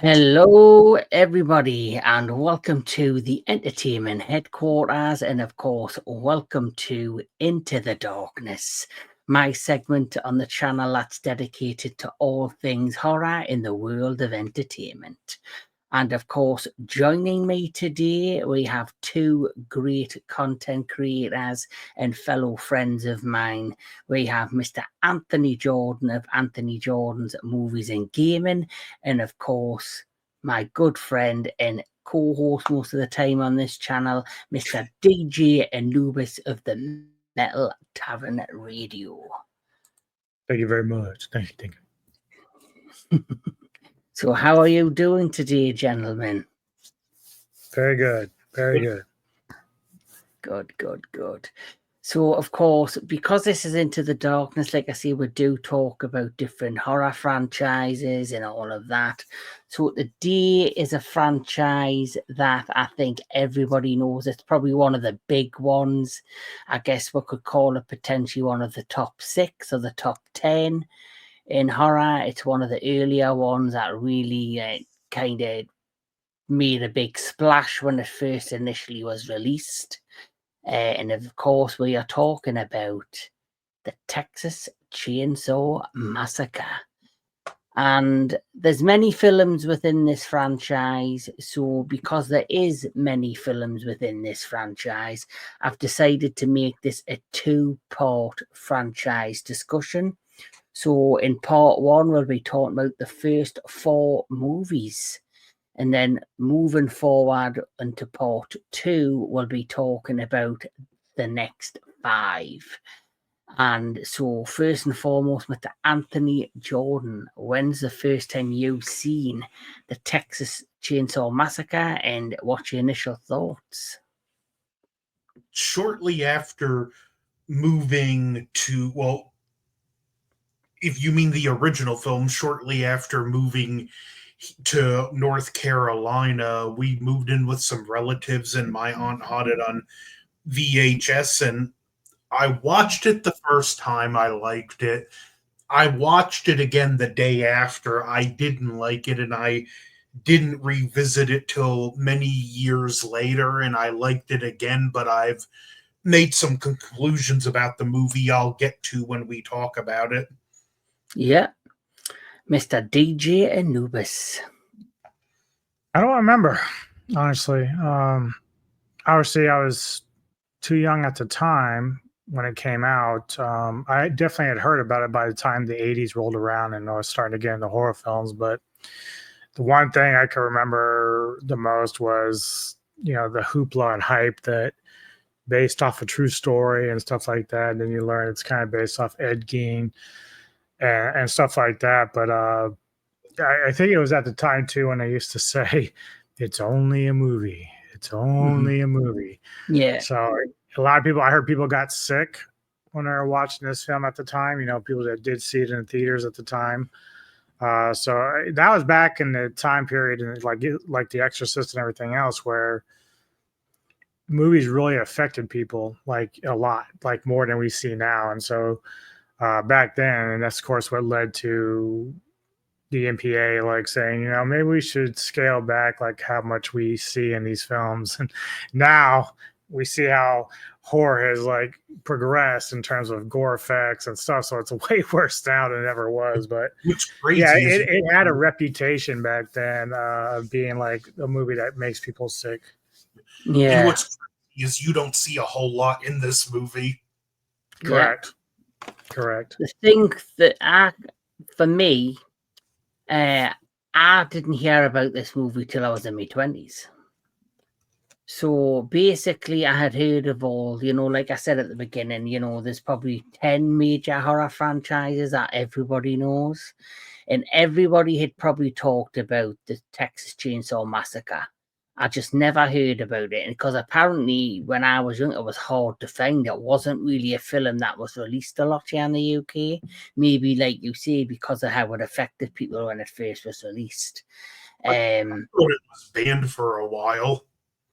Hello, everybody, and welcome to the entertainment headquarters, and of course, welcome to Into the Darkness, my segment on the channel that's dedicated to all things horror in the world of entertainment. And of course, joining me today, we have two great content creators and fellow friends of mine. We have Mr. Anthony Jordan of Anthony Jordan's Movies and Gaming, and of course, my good friend and co-host most of the time on this channel, Mr. DJ Anubis of the Metal Tavern Radio. Thank you very much. Thank you. So how are you doing today, gentlemen? Very good. Very good. Good. So, of course, because this is Into the Darkness, like I say, we do talk about different horror franchises and all of that. So, today is a franchise that I think everybody knows. It's probably one of the big ones. I guess we could call it potentially one of the top 6 or the top 10 in horror. It's one of the earlier ones that really kind of made a big splash when it first initially was released. And of course, we are talking about the Texas Chainsaw Massacre. And there's many films within this franchise. So because there is many films within this franchise, I've decided to make this a 2-part franchise discussion. So in part 1, we'll be talking about the first 4 movies. And then moving forward into part 2, we'll be talking about the next 5. And so first and foremost, Mr. Anthony Jordan, when's the first time you've seen the Texas Chainsaw Massacre, and what's your initial thoughts? Shortly after moving to, well, if you mean the original film, shortly after moving to North Carolina, we moved in with some relatives, and my aunt had it on VHS, and I watched it the first time. I liked it. I watched it again the day after. I didn't like it, and I didn't revisit it till many years later, and I liked it again, but I've made some conclusions about the movie I'll get to when we talk about it. Yeah. Mr. DJ Anubis. I don't remember, honestly. Obviously, I was too young at the time when it came out. I definitely had heard about it by the time the 80s rolled around and I was starting to get into horror films. But the one thing I can remember the most was, the hoopla and hype that based off a true story and stuff like that. And then you learn it's kind of based off Ed Gein and stuff like that. But I think it was at the time too when I used to say, "It's only a movie. It's only a movie." Yeah. So a lot of people, I heard people got sick when they were watching this film at the time. People that did see it in theaters at the time. So that was back in the time period, and like The Exorcist and everything else, where movies really affected people like a lot, like more than we see now. And so back then, and that's of course what led to the MPA like saying, maybe we should scale back like how much we see in these films. And now we see how horror has like progressed in terms of gore effects and stuff. So it's way worse now than it ever was. But What's crazy it had a reputation back then of being like a movie that makes people sick. Yeah. And what's crazy is you don't see a whole lot in this movie. Correct. The thing that for me, I didn't hear about this movie till I was in my 20s. So basically, I had heard of all, like I said at the beginning, there's probably 10 major horror franchises that everybody knows. And everybody had probably talked about the Texas Chainsaw Massacre. I just never heard about it. And because apparently when I was young, it was hard to find. It wasn't really a film that was released a lot here in the UK. Maybe, like you say, because of how it affected people when it first was released. I thought it was banned for a while.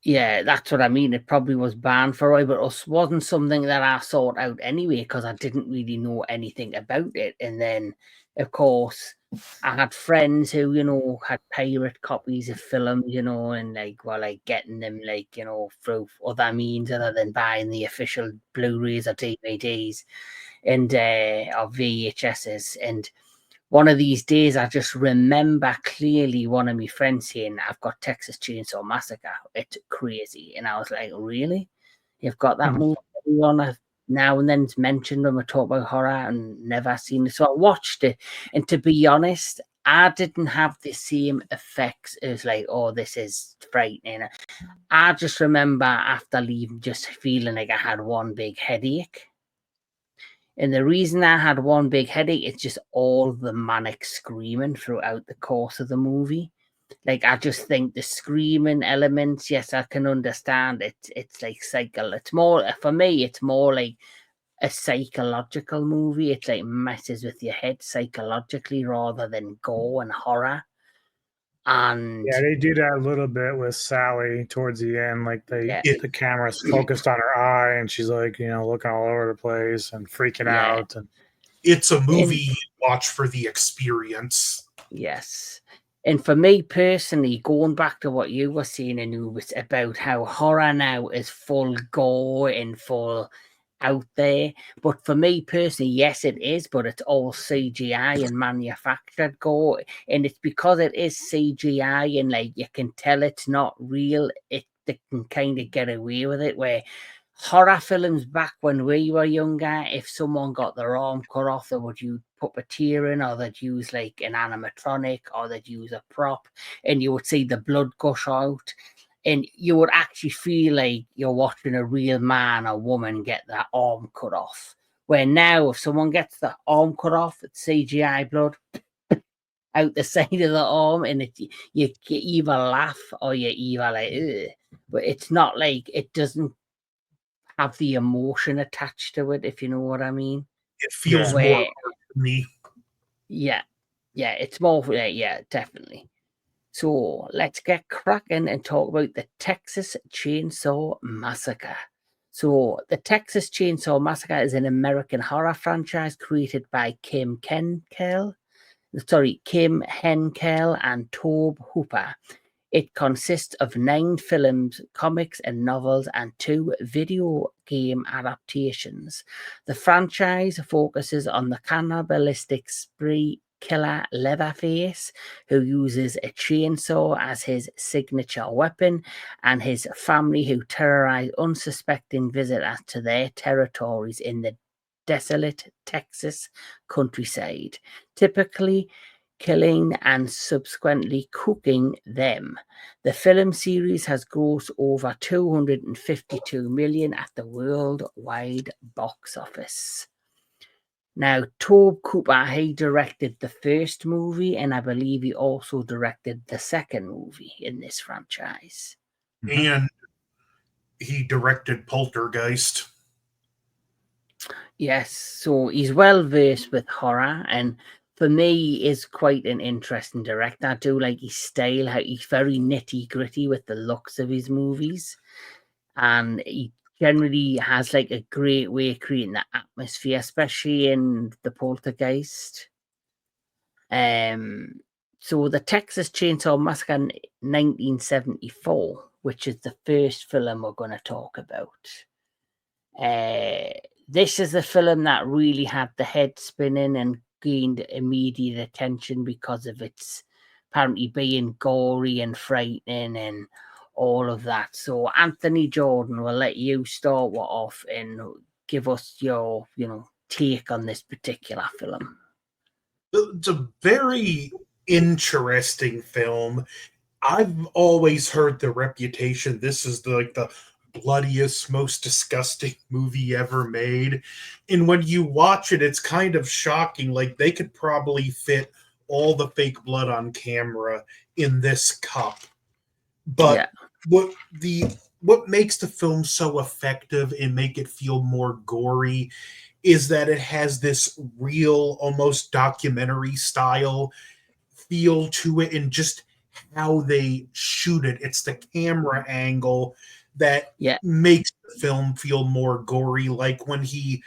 Yeah, that's what I mean. It probably was banned for a while, but it wasn't something that I sought out anyway, because I didn't really know anything about it. And then of course, I had friends who, had pirate copies of films, and were getting them through other means other than buying the official Blu-rays or DVDs and or VHSs. And one of these days, I just remember clearly one of my friends saying, "I've got Texas Chainsaw Massacre. It's crazy." And I was like, "Really? You've got that movie on now and then? It's mentioned when we talk about horror and never seen it." So I watched it. And to be honest, I didn't have the same effects as "Oh, this is frightening." I just remember after leaving just feeling like I had one big headache. And the reason I had one big headache is just all the manic screaming throughout the course of the movie. I just think the screaming elements, yes, I can understand it. It's like cycle. It's more, for me, it's more like a psychological movie. It's like messes with your head psychologically rather than gore and horror. And yeah, they do that a little bit with Sally towards the end. Like yeah, the camera's focused on her eye, and she's looking all over the place and freaking yeah. out. And It's a movie And you watch for the experience. yes. And for me personally, going back to what you were saying, Anubis, about how horror now is full gore and full out there. But for me personally, yes, it is, but it's all CGI and manufactured gore. And it's because it is CGI and you can tell it's not real, they can kind of get away with it. Where horror films back when we were younger, if someone got their arm cut off, they would use puppeteering, or they'd use an animatronic, or they'd use a prop, and you would see the blood gush out, and you would actually feel like you're watching a real man or woman get their arm cut off. Where now, if someone gets their arm cut off, it's CGI blood out the side of the arm, and you either laugh or you either ugh. But it's not it doesn't have the emotion attached to it, if you know what I mean. It feels more Where, to me. yeah, it's more, yeah, definitely. So let's get cracking and talk about the Texas Chainsaw Massacre. So the Texas Chainsaw Massacre is an American horror franchise created by Kim Henkel and Tobe Hooper. It consists of 9 films, comics, and novels, and 2 video game adaptations. The franchise focuses on the cannibalistic spree killer Leatherface, who uses a chainsaw as his signature weapon, and his family, who terrorize unsuspecting visitors to their territories in the desolate Texas countryside, typically killing and subsequently cooking them. The film series has grossed over 252 million at the worldwide box office. Now, Tobe Cooper, he directed the first movie, and I believe he also directed the second movie in this franchise. And he directed Poltergeist. Yes, so he's well versed with horror, and for me, is quite an interesting director. I do like his style, how he's very nitty gritty with the looks of his movies, and he generally has a great way of creating the atmosphere, especially in the Poltergeist. So the Texas Chainsaw Massacre in 1974, which is the first film we're going to talk about. This is the film that really had the head spinning and gained immediate attention because of its apparently being gory and frightening and all of that. So, Anthony Jordan, will let you start off and give us your, take on this particular film. It's a very interesting film. I've always heard the reputation this is the bloodiest, most disgusting movie ever made. And when you watch it, it's kind of shocking. They could probably fit all the fake blood on camera in this cup. But what makes the film so effective and make it feel more gory is that it has this real, almost documentary style feel to it, and just how they shoot it. It's the camera angle that makes the film feel more gory. Like when he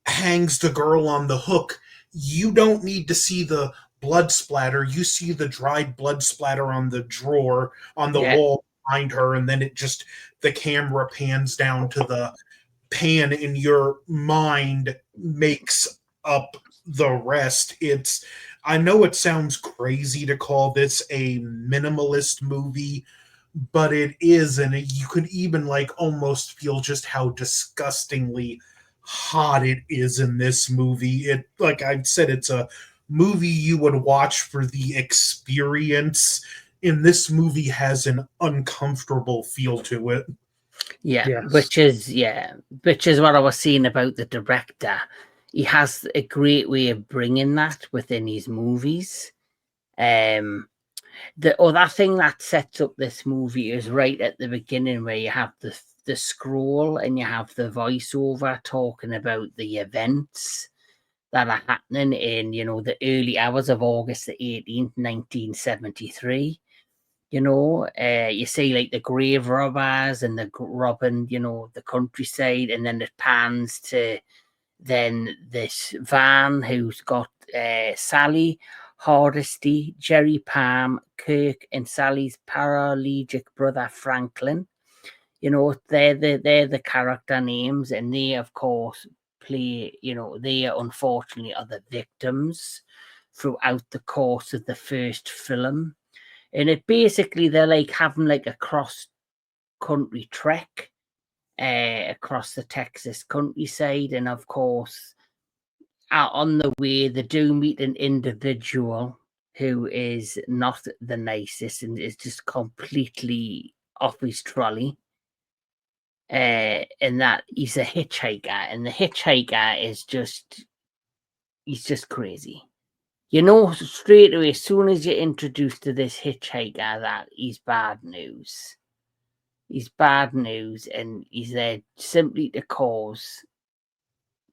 hangs the girl on the hook, you don't need to see the blood splatter. You see the dried blood splatter on the drawer on the wall behind her, and then the camera pans down to the pan, and your mind makes up the rest. I know it sounds crazy to call this a minimalist movie, but it is, and you could even like almost feel just how disgustingly hot it is in this movie. It, like I said, it's a movie you would watch for the experience, and this movie has an uncomfortable feel to it. Yeah, Yes. which is what I was saying about the director. He has a great way of bringing that within his movies. The other thing that sets up this movie is right at the beginning, where you have the scroll and you have the voiceover talking about the events that are happening in, the early hours of August the 18th, 1973. You see like the grave robbers and the robbing, the countryside, and then it pans to then this van who's got Sally, Hardesty, Jerry Palm, Kirk, and Sally's paraplegic brother Franklin. They're the character names, and they of course play. They unfortunately are the victims throughout the course of the first film. And it basically, they're like having like a cross country trek across the Texas countryside, and of course on the way they do meet an individual who is not the nicest and is just completely off his trolley, and that he's a hitchhiker, and the hitchhiker is he's just crazy. Straight away, as soon as you're introduced to this hitchhiker, that he's bad news. He's bad news, and he's there simply to cause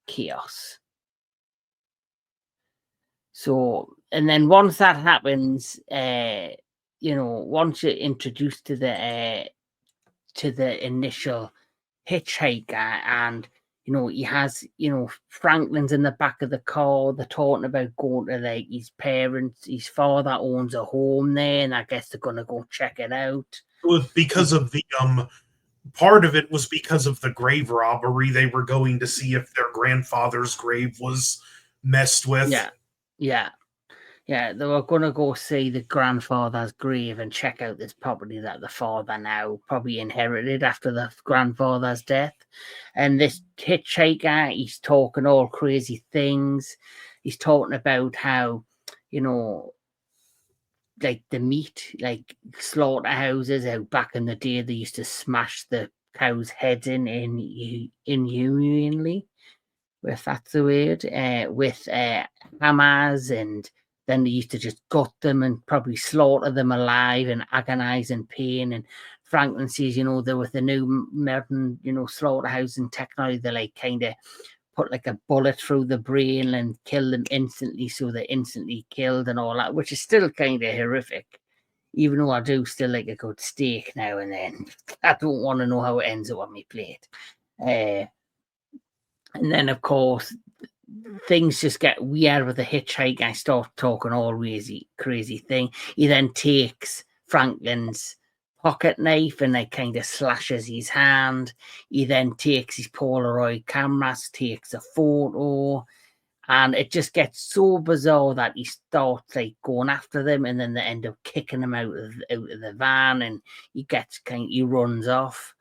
chaos. So, and then once that happens, once you're introduced to the initial hitchhiker, and he has, Franklin's in the back of the car. They're talking about going to like his parents. His father owns a home there, and I guess they're gonna go check it out. It was because of the part of it was because of the grave robbery. They were going to see if their grandfather's grave was messed with. Yeah. They were gonna go see the grandfather's grave and check out this property that the father now probably inherited after the grandfather's death. And this hitchhiker, he's talking all crazy things. He's talking about how, like the meat, like slaughterhouses, how back in the day they used to smash the cows' heads inhumanly, if that's the word, with hammers, and then they used to just gut them and probably slaughter them alive in agonizing pain. And Franklin says, there with the new modern, slaughterhousing technology, they like kind of put like a bullet through the brain and kill them instantly, so they're instantly killed and all that, which is still kind of horrific. Even though I do still like a good steak now and then, I don't want to know how it ends up on my plate. And then, of course, things just get weird with the hitchhike. I start talking all crazy thing. He then takes Franklin's pocket knife and like kind of slashes his hand. He then takes his Polaroid cameras, takes a photo, and it just gets so bizarre that he starts like going after them, and then they end up kicking him out of the van, and he runs off.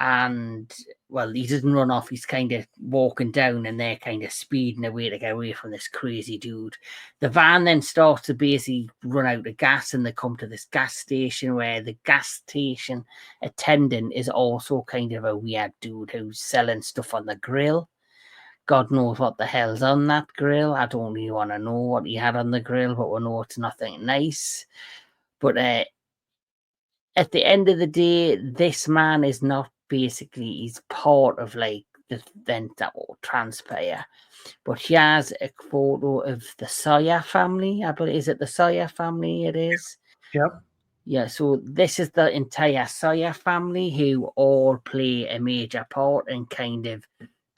And well, he doesn't run off, he's kind of walking down, and they're kind of speeding away to get away from this crazy dude. The van then starts to basically run out of gas, and they come to this gas station, where the gas station attendant is also kind of a weird dude who's selling stuff on the grill. God knows what the hell's on that grill. I don't really want to know what he had on the grill, but we know it's nothing nice. But at the end of the day, this man is not basically, he's part of like the event that will transpire. But he has a photo of the Sawyer family. I believe, is it the Sawyer family? It is. Yep. Yeah, so this is the entire Sawyer family who all play a major part in kind of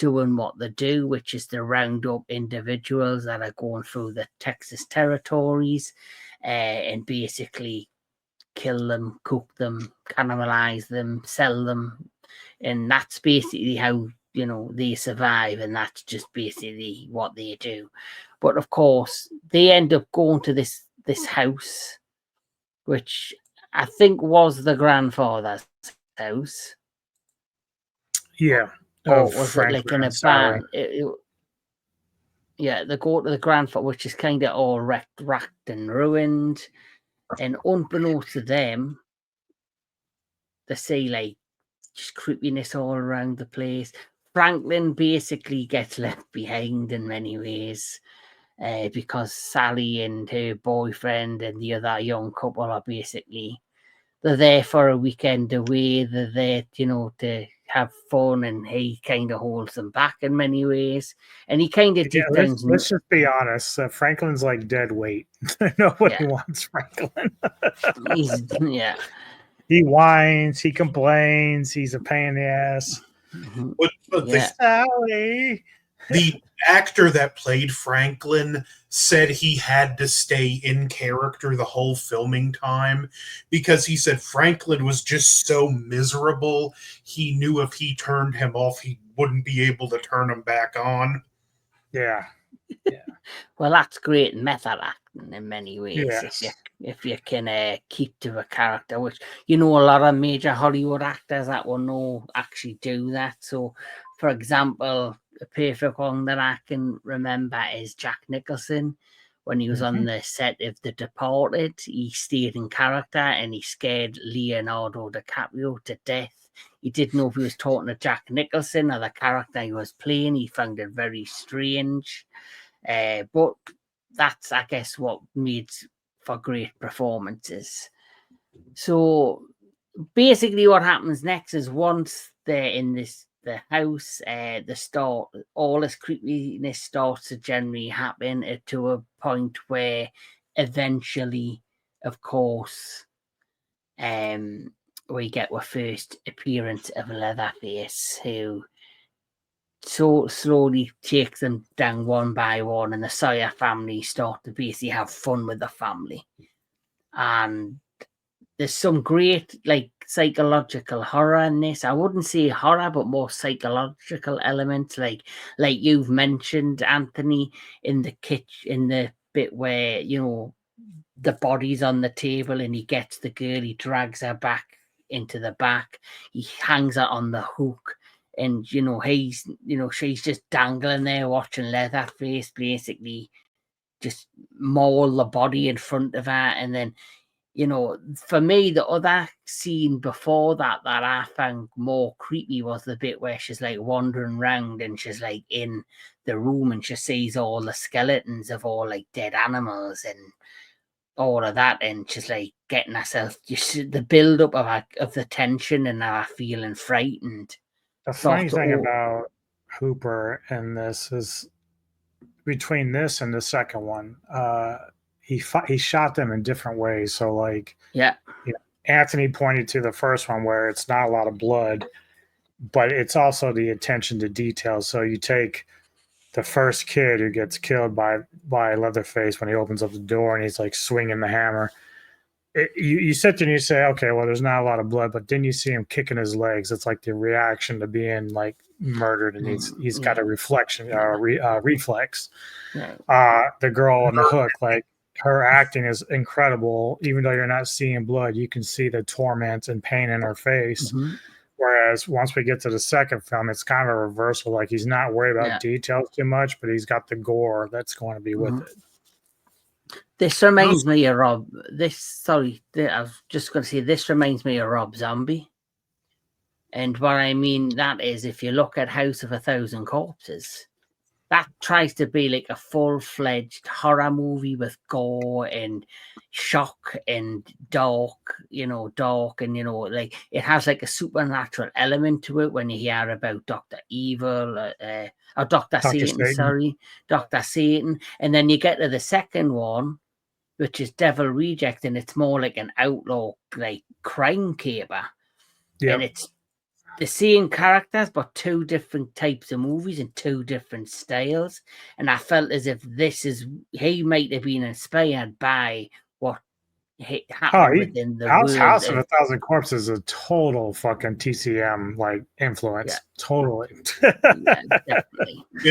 doing what they do, which is to round up individuals that are going through the Texas territories and basically kill them, cook them, cannibalize them, sell them. And that's basically how, you know, they survive. And that's just basically what they do. But of course, they end up going to this house, which I think was the grandfather's house. Yeah. Or was it like in a barn? Yeah, they go to the grandfather, which is kind of all wrecked and ruined. And unbeknownst to them, they see like just creepiness all around the place. Franklin basically gets left behind in many ways because Sally and her boyfriend and the other young couple are basically, they're there for a weekend away. They're there, you know, to have fun, and he kind of holds them back in many ways. And he kind of deep down. Let's just be honest. Franklin's like dead weight. Nobody wants Franklin. Yeah. He whines. He complains. He's a pain in the ass. But Sally. The actor that played Franklin said he had to stay in character the whole filming time because he said Franklin was just so miserable. He knew if he turned him off, he wouldn't be able to turn him back on. Yeah. Well, that's great method acting in many ways. Yes. If you can keep to a character, which, you know, a lot of major Hollywood actors that will know actually do that. So, for example, a perfect one that I can remember is Jack Nicholson. When he was on the set of The Departed, he stayed in character and he scared Leonardo DiCaprio to death. He didn't know if he was talking to Jack Nicholson or the character he was playing. He found it very strange. But that's, I guess, what made for great performances. So basically what happens next is once they're in the house, all this creepiness starts to generally happen to a point where eventually, of course, we get our first appearance of Leatherface, who so slowly takes them down one by one, and the Sawyer family start to basically have fun with the family. And there's some great like psychological horror in this. I wouldn't say horror, but more psychological elements, like you've mentioned, Anthony, in the kitchen, in the bit where, you know, the body's on the table and he gets the girl, he drags her back into the back, he hangs her on the hook. And, you know, she's just dangling there watching Leatherface basically just maul the body in front of her. And then, you know, for me, the other scene before that I found more creepy was the bit where she's like wandering around and she's like in the room and she sees all the skeletons of all like dead animals and all of that, and she's like getting herself, you see the build up of the tension and her feeling frightened. The funny thing about Hooper and this is, between this and the second one, he shot them in different ways. So, like, you know, Anthony pointed to the first one where it's not a lot of blood, but it's also the attention to detail. So you take the first kid who gets killed by Leatherface when he opens up the door and he's like swinging the hammer. You sit there and you say, okay, well, there's not a lot of blood, but then you see him kicking his legs. It's like the reaction to being like murdered, and he's got a reflex. The girl on the hook, like, her acting is incredible. Even though you're not seeing blood, you can see the torment and pain in her face. Whereas once we get to the second film, it's kind of a reversal. Like, he's not worried about details too much, but he's got the gore that's going to be with it. This reminds me of Rob. I was just going to say, this reminds me of Rob Zombie. And what I mean that is, if you look at House of a Thousand Corpses, that tries to be like a full-fledged horror movie with gore and shock and dark, and, you know, like it has like a supernatural element to it when you hear about Dr. Evil, or Dr. Satan, Dr. Satan. And then you get to the second one, which is Devil Reject, and it's more like an outlaw, like crime caper. And it's the same characters, but two different types of movies and two different styles. And I felt as if he might have been inspired by what happened within the world. House of a Thousand Corpses is a total fucking TCM like influence. Yeah. Totally. Yeah,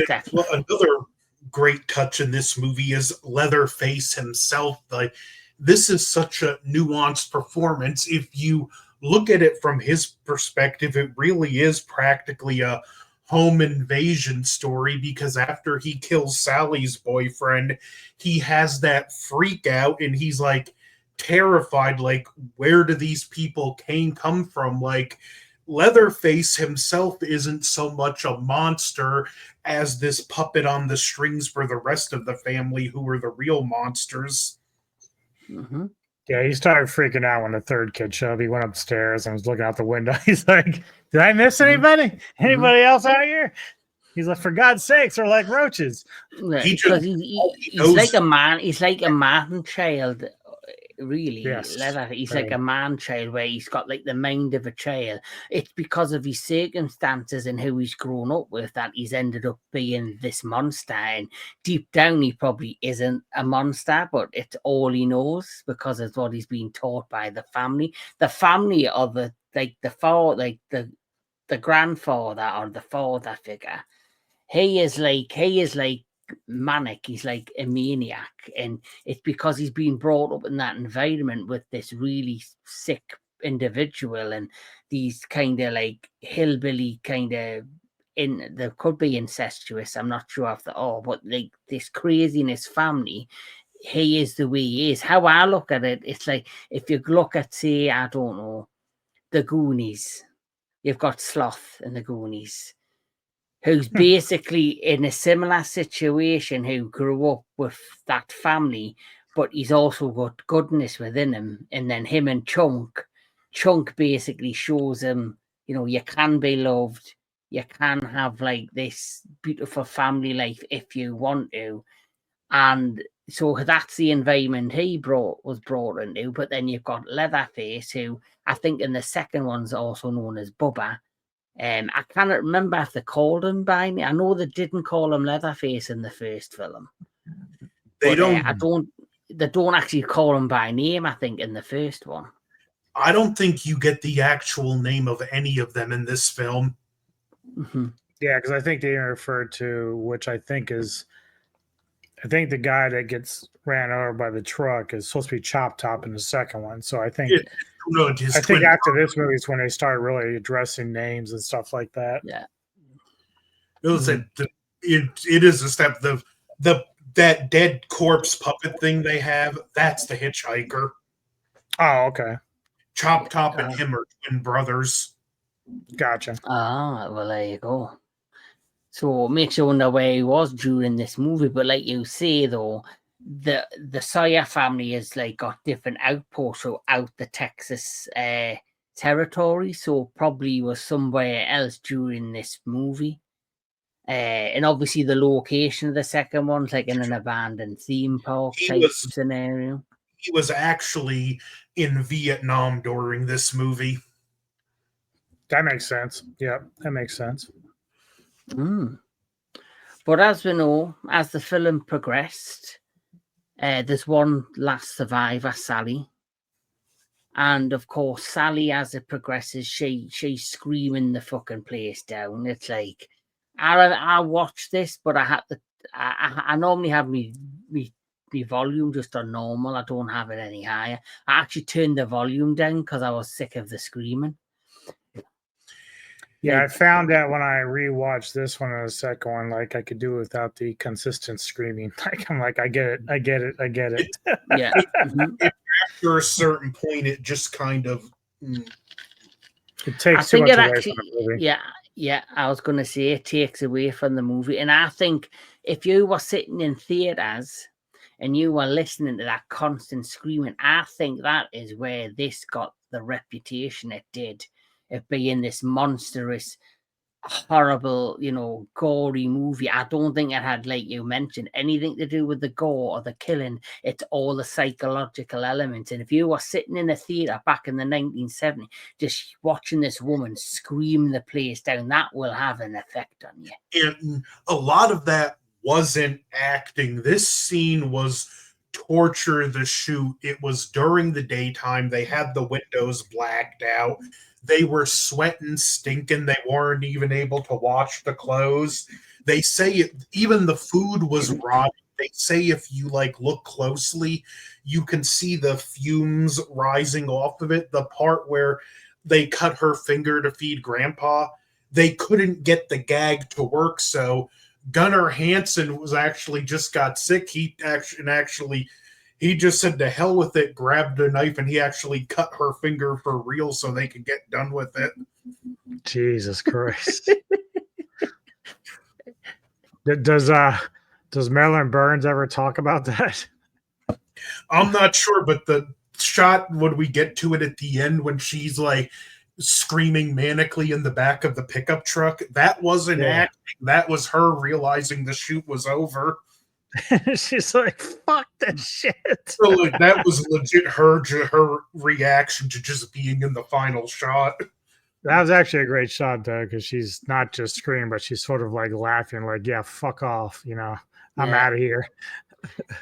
definitely. Well, another great touch in this movie is Leatherface himself. Like, this is such a nuanced performance. If you look at it from his perspective, it really is practically a home invasion story, because after he kills Sally's boyfriend, he has that freak out and he's like terrified, like, where do these people come from? Like, Leatherface himself isn't so much a monster as this puppet on the strings for the rest of the family, who are the real monsters. Mm-hmm. Yeah, he started freaking out when the third kid showed up. He went upstairs and was looking out the window. He's like, did I miss anybody? Anybody else out here? He's like, for God's sakes, they're like roaches. Yeah, because he's like a man. He's like a man child, really. Yes, He's like a man child where he's got like the mind of a child. It's because of his circumstances and who he's grown up with that he's ended up being this monster. And deep down, he probably isn't a monster, but it's all he knows because it's what he's been taught by the family. The family of the grandfather or the father figure. He is like manic. He's like a maniac, and it's because he's been brought up in that environment with this really sick individual and these kind of like hillbilly kind of there could be incestuous. I'm not sure if they are, but like this craziness family. He is the way he is. How I look at it, it's like if you look at, say, I don't know, the Goonies. You've got Sloth in the Goonies, who's basically in a similar situation, who grew up with that family, but he's also got goodness within him. And then him and Chunk basically shows him, you can be loved, you can have like this beautiful family life if you want to. And so that's the environment he was brought into. But then you've got Leatherface, who I think in the second one's also known as Bubba. I cannot remember if they called him by name. I know they didn't call him Leatherface in the first film. They but, don't. They don't actually call him by name, I think, in the first one. I don't think you get the actual name of any of them in this film. Mm-hmm. Yeah, because I think they referred to, which I think the guy that gets ran over by the truck is supposed to be Chop Top in the second one. So I think after this movie is when they started really addressing names and stuff like that. Yeah. It is a step. That dead corpse puppet thing they have, that's the hitchhiker. Oh, okay. Chop Top and him are twin brothers. Gotcha. Well, there you go. So it makes you wonder where he was during this movie. But like you say, though, the Sawyer family has like got different outposts throughout the Texas territory. So probably was somewhere else during this movie. And obviously the location of the second one's like in an abandoned theme park type scenario. He was actually in Vietnam during this movie. That makes sense. Yeah, that makes sense. But as we know, as the film progressed, there's one last survivor, Sally. And of course, Sally, as it progresses, she's screaming the fucking place down. It's like, I watched this, but I normally have me volume just on normal. I don't have it any higher. I actually turned the volume down because I was sick of the screaming. Yeah, I found that when I rewatched this one and the second one, like I could do without the consistent screaming. Like I'm like, I get it. Yeah. After a certain point, it just kind of it takes too much away from the movie. Yeah. I was going to say it takes away from the movie, and I think if you were sitting in theaters and you were listening to that constant screaming, I think that is where this got the reputation it did. It being this monstrous horrible, gory movie. I don't think it had, like you mentioned, anything to do with the gore or the killing. It's all the psychological elements. And if you were sitting in a theater back in the 1970s, just watching this woman scream the place down, that will have an effect on you. And a lot of that wasn't acting. This scene was torture the shoot. It was during the daytime. They had the windows blacked out. They were sweating, stinking. They weren't even able to wash the clothes. They say even the food was rotting. They say if you look closely, you can see the fumes rising off of it. The part where they cut her finger to feed Grandpa, they couldn't get the gag to work. So Gunnar Hansen was actually just got sick. He just said to hell with it, grabbed a knife, and he actually cut her finger for real so they could get done with it. Jesus Christ. Does Marilyn Burns ever talk about that? I'm not sure, but the shot when we get to it at the end when she's screaming manically in the back of the pickup truck, that wasn't acting. That was her realizing the shoot was over. She's like, fuck that shit. So that was legit her reaction to just being in the final shot. That was actually a great shot, though, because she's not just screaming, but she's sort of laughing, yeah, fuck off, I'm out of here.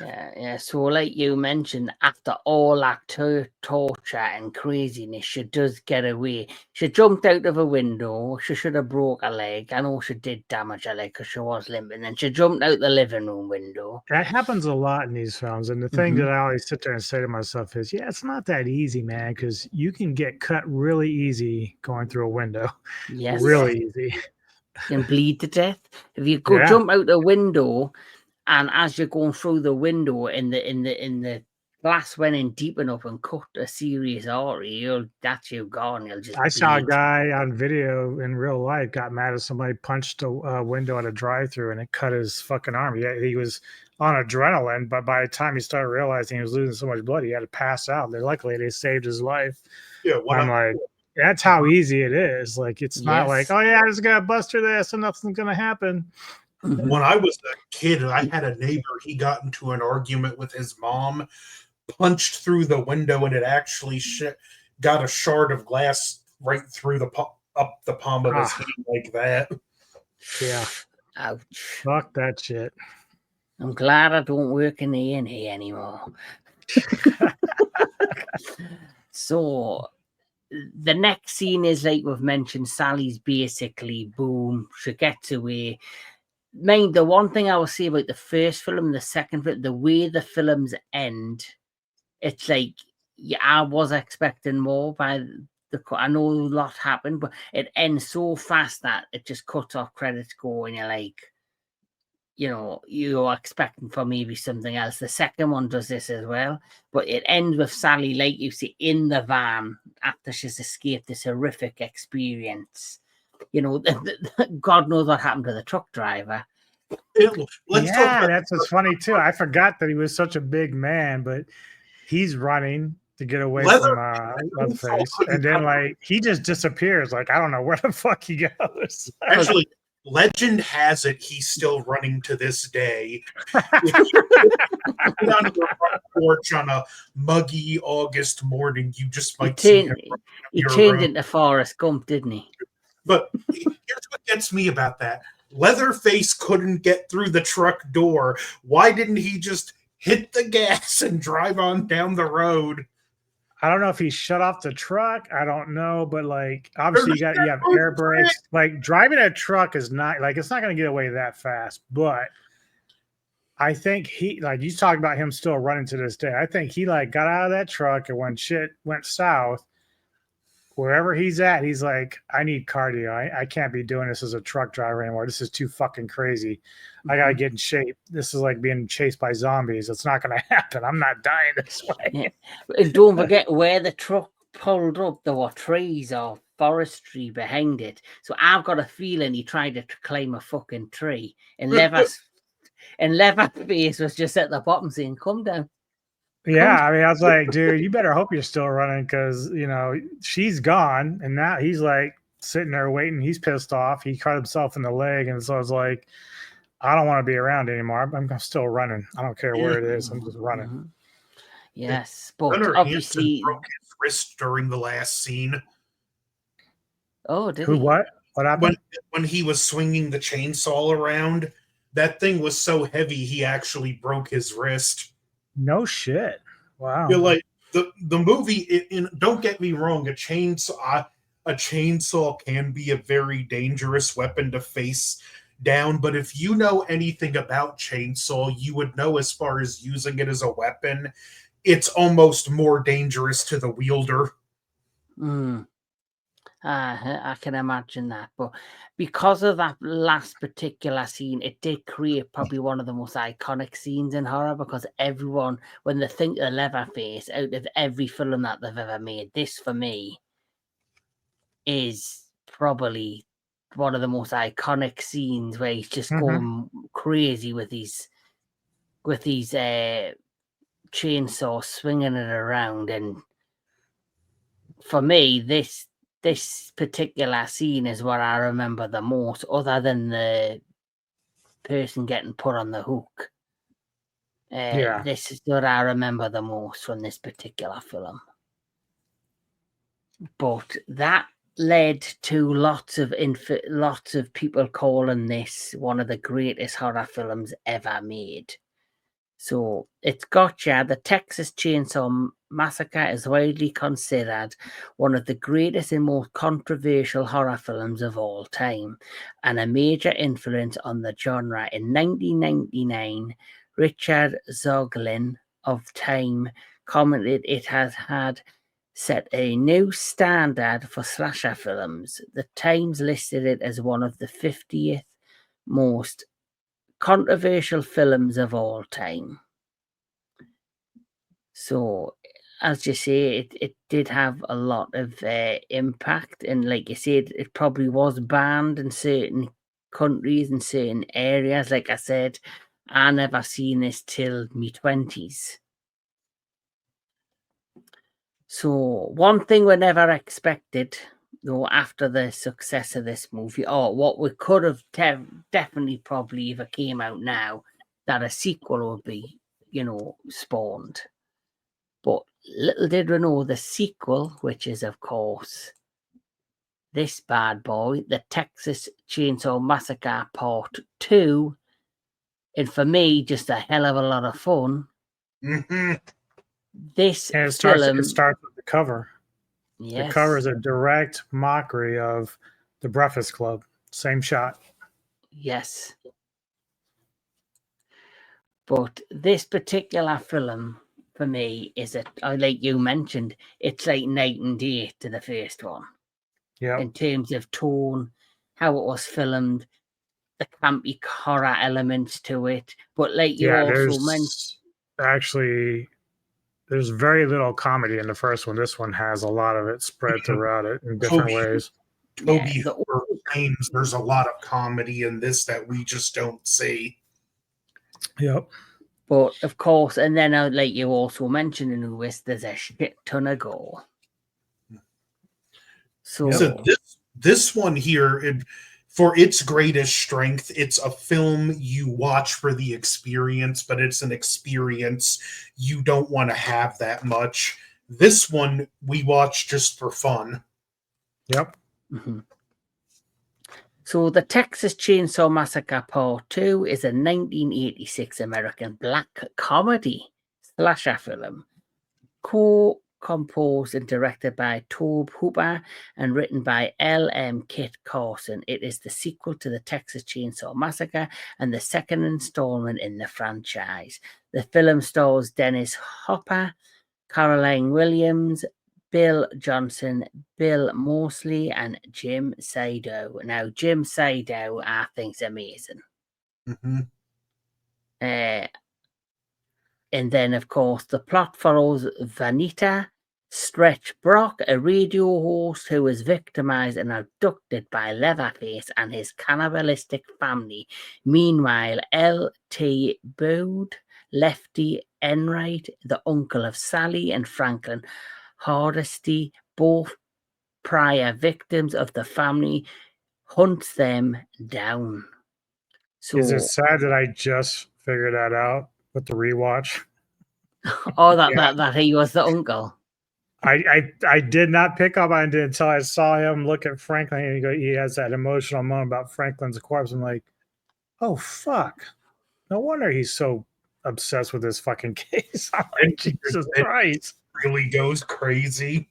Yeah. So, like you mentioned, after all that torture and craziness, she does get away. She jumped out of a window. She should have broke a leg. I know she did damage her leg because she was limping. And she jumped out the living room window. That happens a lot in these films. And the thing that I always sit there and say to myself is, yeah, it's not that easy, man, because you can get cut really easy going through a window. Yes. Really easy. You can bleed to death. If you go jump out the window, and as you're going through the window in the glass went in deep enough and cut a serious artery, that's you gone. You'll just I saw a guy on video in real life got mad at somebody punched a window at a drive-through and it cut his fucking arm. He was on adrenaline, but by the time he started realizing he was losing so much blood, he had to pass out. Luckily they saved his life. Yeah, I'm like, that's how easy it is. It's not like, oh yeah, I just gotta bust her this and nothing's gonna happen. When I was a kid, I had a neighbor. He got into an argument with his mom, punched through the window, and it actually got a shard of glass right through up the palm of his hand like that. Yeah. Ouch. Fuck that shit. I'm glad I don't work in the A&E anymore. So the next scene is like we've mentioned. Sally's basically boom. She gets away. Mind the one thing I will say about the first film, the second film, the way the films end, it's like, yeah, I was expecting more by I know a lot happened, but it ends so fast that it just cuts off, credits go, and you're like, you're expecting for maybe something else. The second one does this as well, but it ends with Sally, like you see, in the van after she's escaped this horrific experience. God knows what happened to the truck driver. That's what's funny too. I forgot that he was such a big man, but he's running to get away from Leatherface, and then he just disappears. I don't know where the fuck he goes. Actually, legend has it he's still running to this day. If you on the front porch on a muggy August morning, you just might see him. He turned into Forrest Gump, didn't he? But here's what gets me about that. Leatherface couldn't get through the truck door. Why didn't he just hit the gas and drive on down the road? I don't know if he shut off the truck. I don't know, but obviously you have air brakes. Driving a truck is not it's not going to get away that fast. But I think he you talk about him still running to this day. I think he got out of that truck, and when shit went south, wherever he's at, he's like, I need cardio. I can't be doing this as a truck driver anymore. This is too fucking crazy. I got to get in shape. This is like being chased by zombies. It's not going to happen. I'm not dying this way. Yeah. And don't forget, where the truck pulled up, there were trees or forestry behind it. So I've got a feeling he tried to climb a fucking tree. And Leatherface was just at the bottom saying, come down. Yeah, I mean, I was like, dude, you better hope you're still running because, she's gone. And now he's like, sitting there waiting. He's pissed off. He cut himself in the leg, and so I was like, I don't want to be around anymore. I'm still running. I don't care where it is. I'm just running. Mm-hmm. Yes, but Gunnar Hansen obviously, broke his wrist during the last scene. oh, did Who? he? What? What happened? When he was swinging the chainsaw around, that thing was so heavy he actually broke his wrist. No shit. Wow. Yeah, like the movie. Don't get me wrong, a chainsaw can be a very dangerous weapon to face down. But if you know anything about chainsaw, you would know as far as using it as a weapon, it's almost more dangerous to the wielder. I can imagine that, but because of that last particular scene, it did create probably one of the most iconic scenes in horror, because everyone, when they think of Leatherface, out of every film that they've ever made, this for me is probably one of the most iconic scenes, where he's just going crazy with these chainsaws, swinging it around. And for me, this particular scene is what I remember the most, other than the person getting put on the hook. Yeah. This is what I remember the most from this particular film. But that led to lots of people calling this one of the greatest horror films ever made. So it's gotcha. The Texas Chainsaw Massacre is widely considered one of the greatest and most controversial horror films of all time, and a major influence on the genre. In 1999, Richard Zoglin of Time commented it has had set a new standard for slasher films. The Times listed it as one of the 50th most controversial films of all time. So, as you say, it did have a lot of impact, and like you said, it probably was banned in certain countries and certain areas. Like I said, I never seen this till my 20s. So one thing we never expected, though, after the success of this movie, or what we could have definitely probably, if it came out now, that a sequel would be, spawned. But little did we know the sequel, which is, of course, this bad boy, the Texas Chainsaw Massacre Part 2, and for me, just a hell of a lot of fun. Mm-hmm. This And it film... starts with the cover. Yes. The cover is a direct mockery of the Breakfast Club. Same shot. Yes. But this particular film, for me, like you mentioned, it's like night and day to the first one. Yeah. In terms of tone, how it was filmed, the campy horror elements to it. But like you also mentioned, there's very little comedy in the first one. This one has a lot of it spread throughout it in different ways. Toby claims there's a lot of comedy in this that we just don't see. Yep. But of course, and then like you also mentioned in Anubis, there's a shit ton of gore. So this one here, for its greatest strength, it's a film you watch for the experience, but it's an experience you don't want to have that much. This one we watch just for fun. Yep. Mm-hmm. So the Texas Chainsaw Massacre Part 2 is a 1986 American black comedy slasher film, co-composed and directed by Tobe Hooper and written by L.M. Kit Carson. It is the sequel to the Texas Chainsaw Massacre and the second installment in the franchise. The film stars Dennis Hopper, Caroline Williams, Bill Johnson, Bill Mosley, and Jim Sado. Now, Jim Sado, I think, is amazing. Mm-hmm. And then, of course, the plot follows Vanita Stretch Brock, a radio host who is victimized and abducted by Leatherface and his cannibalistic family. Meanwhile, L.T. Bode, Lefty Enright, the uncle of Sally, and Franklin Hardesty both prior victims of the family, hunts them down. So, Is it sad that I just figured that out with the rewatch? oh, that he was the uncle. I did not pick up on it until I saw him look at Franklin and he has that emotional moment about Franklin's corpse. I'm like, oh fuck. No wonder he's so obsessed with this fucking case. I'm like, Jesus Christ. Really goes crazy.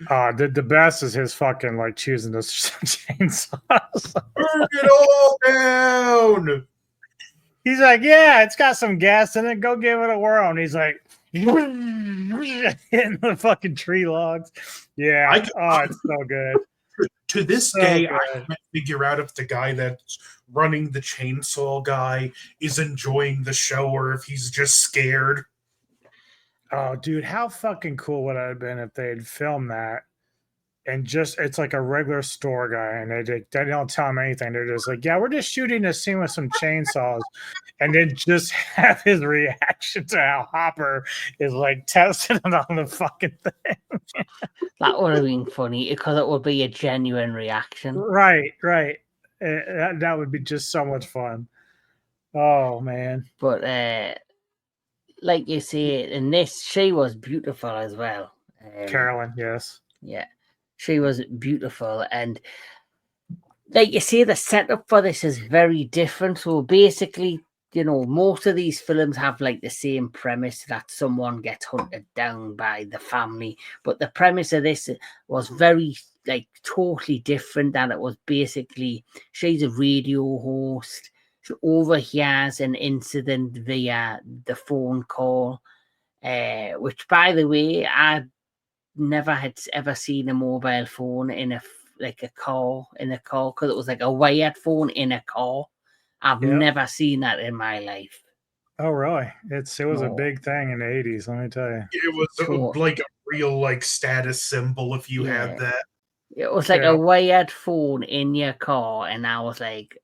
The best is his fucking like choosing the chainsaws. Burn it all down. He's like, yeah, it's got some gas in it. Go give it a whirl. And he's like, hitting the fucking tree logs. Yeah. It's so good. To this So day, good. I can't figure out if the guy that's running the chainsaw guy is enjoying the show or if he's just scared. Oh, dude, how fucking cool would it have been if they had filmed that and just it's like a regular store guy and they don't tell him anything. They're just like, yeah, we're just shooting a scene with some chainsaws, and then just have his reaction to how Hopper is like testing it on the fucking thing. That would have been funny because it would be a genuine reaction. Right. That would be just so much fun. Oh man. But like you say, in this, she was beautiful as well. Carolyn, yes. Yeah, she was beautiful. And like you say, the setup for this is very different. So basically, most of these films have like the same premise that someone gets hunted down by the family. But the premise of this was very, like, totally different. That it was basically, she's a radio host. She overhears an incident via the phone call, which, by the way, I never had ever seen a mobile phone in a car because it was like a wired phone in a car. I've never seen that in my life. Oh really? It was a big thing in the 80s, let me tell you. It was like a real like status symbol if you had that. It was like a wired phone in your car, and I was like,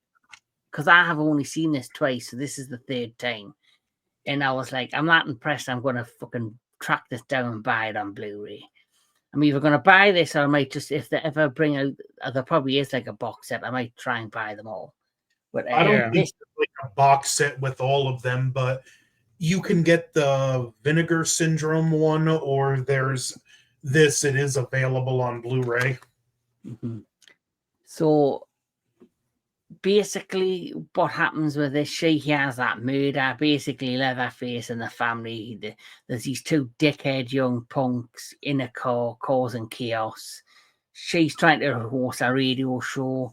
because I have only seen this twice, so this is the third time. And I was like, I'm not impressed. I'm going to fucking track this down and buy it on Blu-ray. I'm either going to buy this or I might just, if they ever bring out, there probably is like a box set, I might try and buy them all. But I don't think there's like a box set with all of them, but you can get the Vinegar Syndrome one, or there's this. It is available on Blu-ray. Mm-hmm. So basically what happens with this, she hears that murder, basically Leatherface and the family, there's these two dickhead young punks in a car causing chaos. She's trying to host a radio show.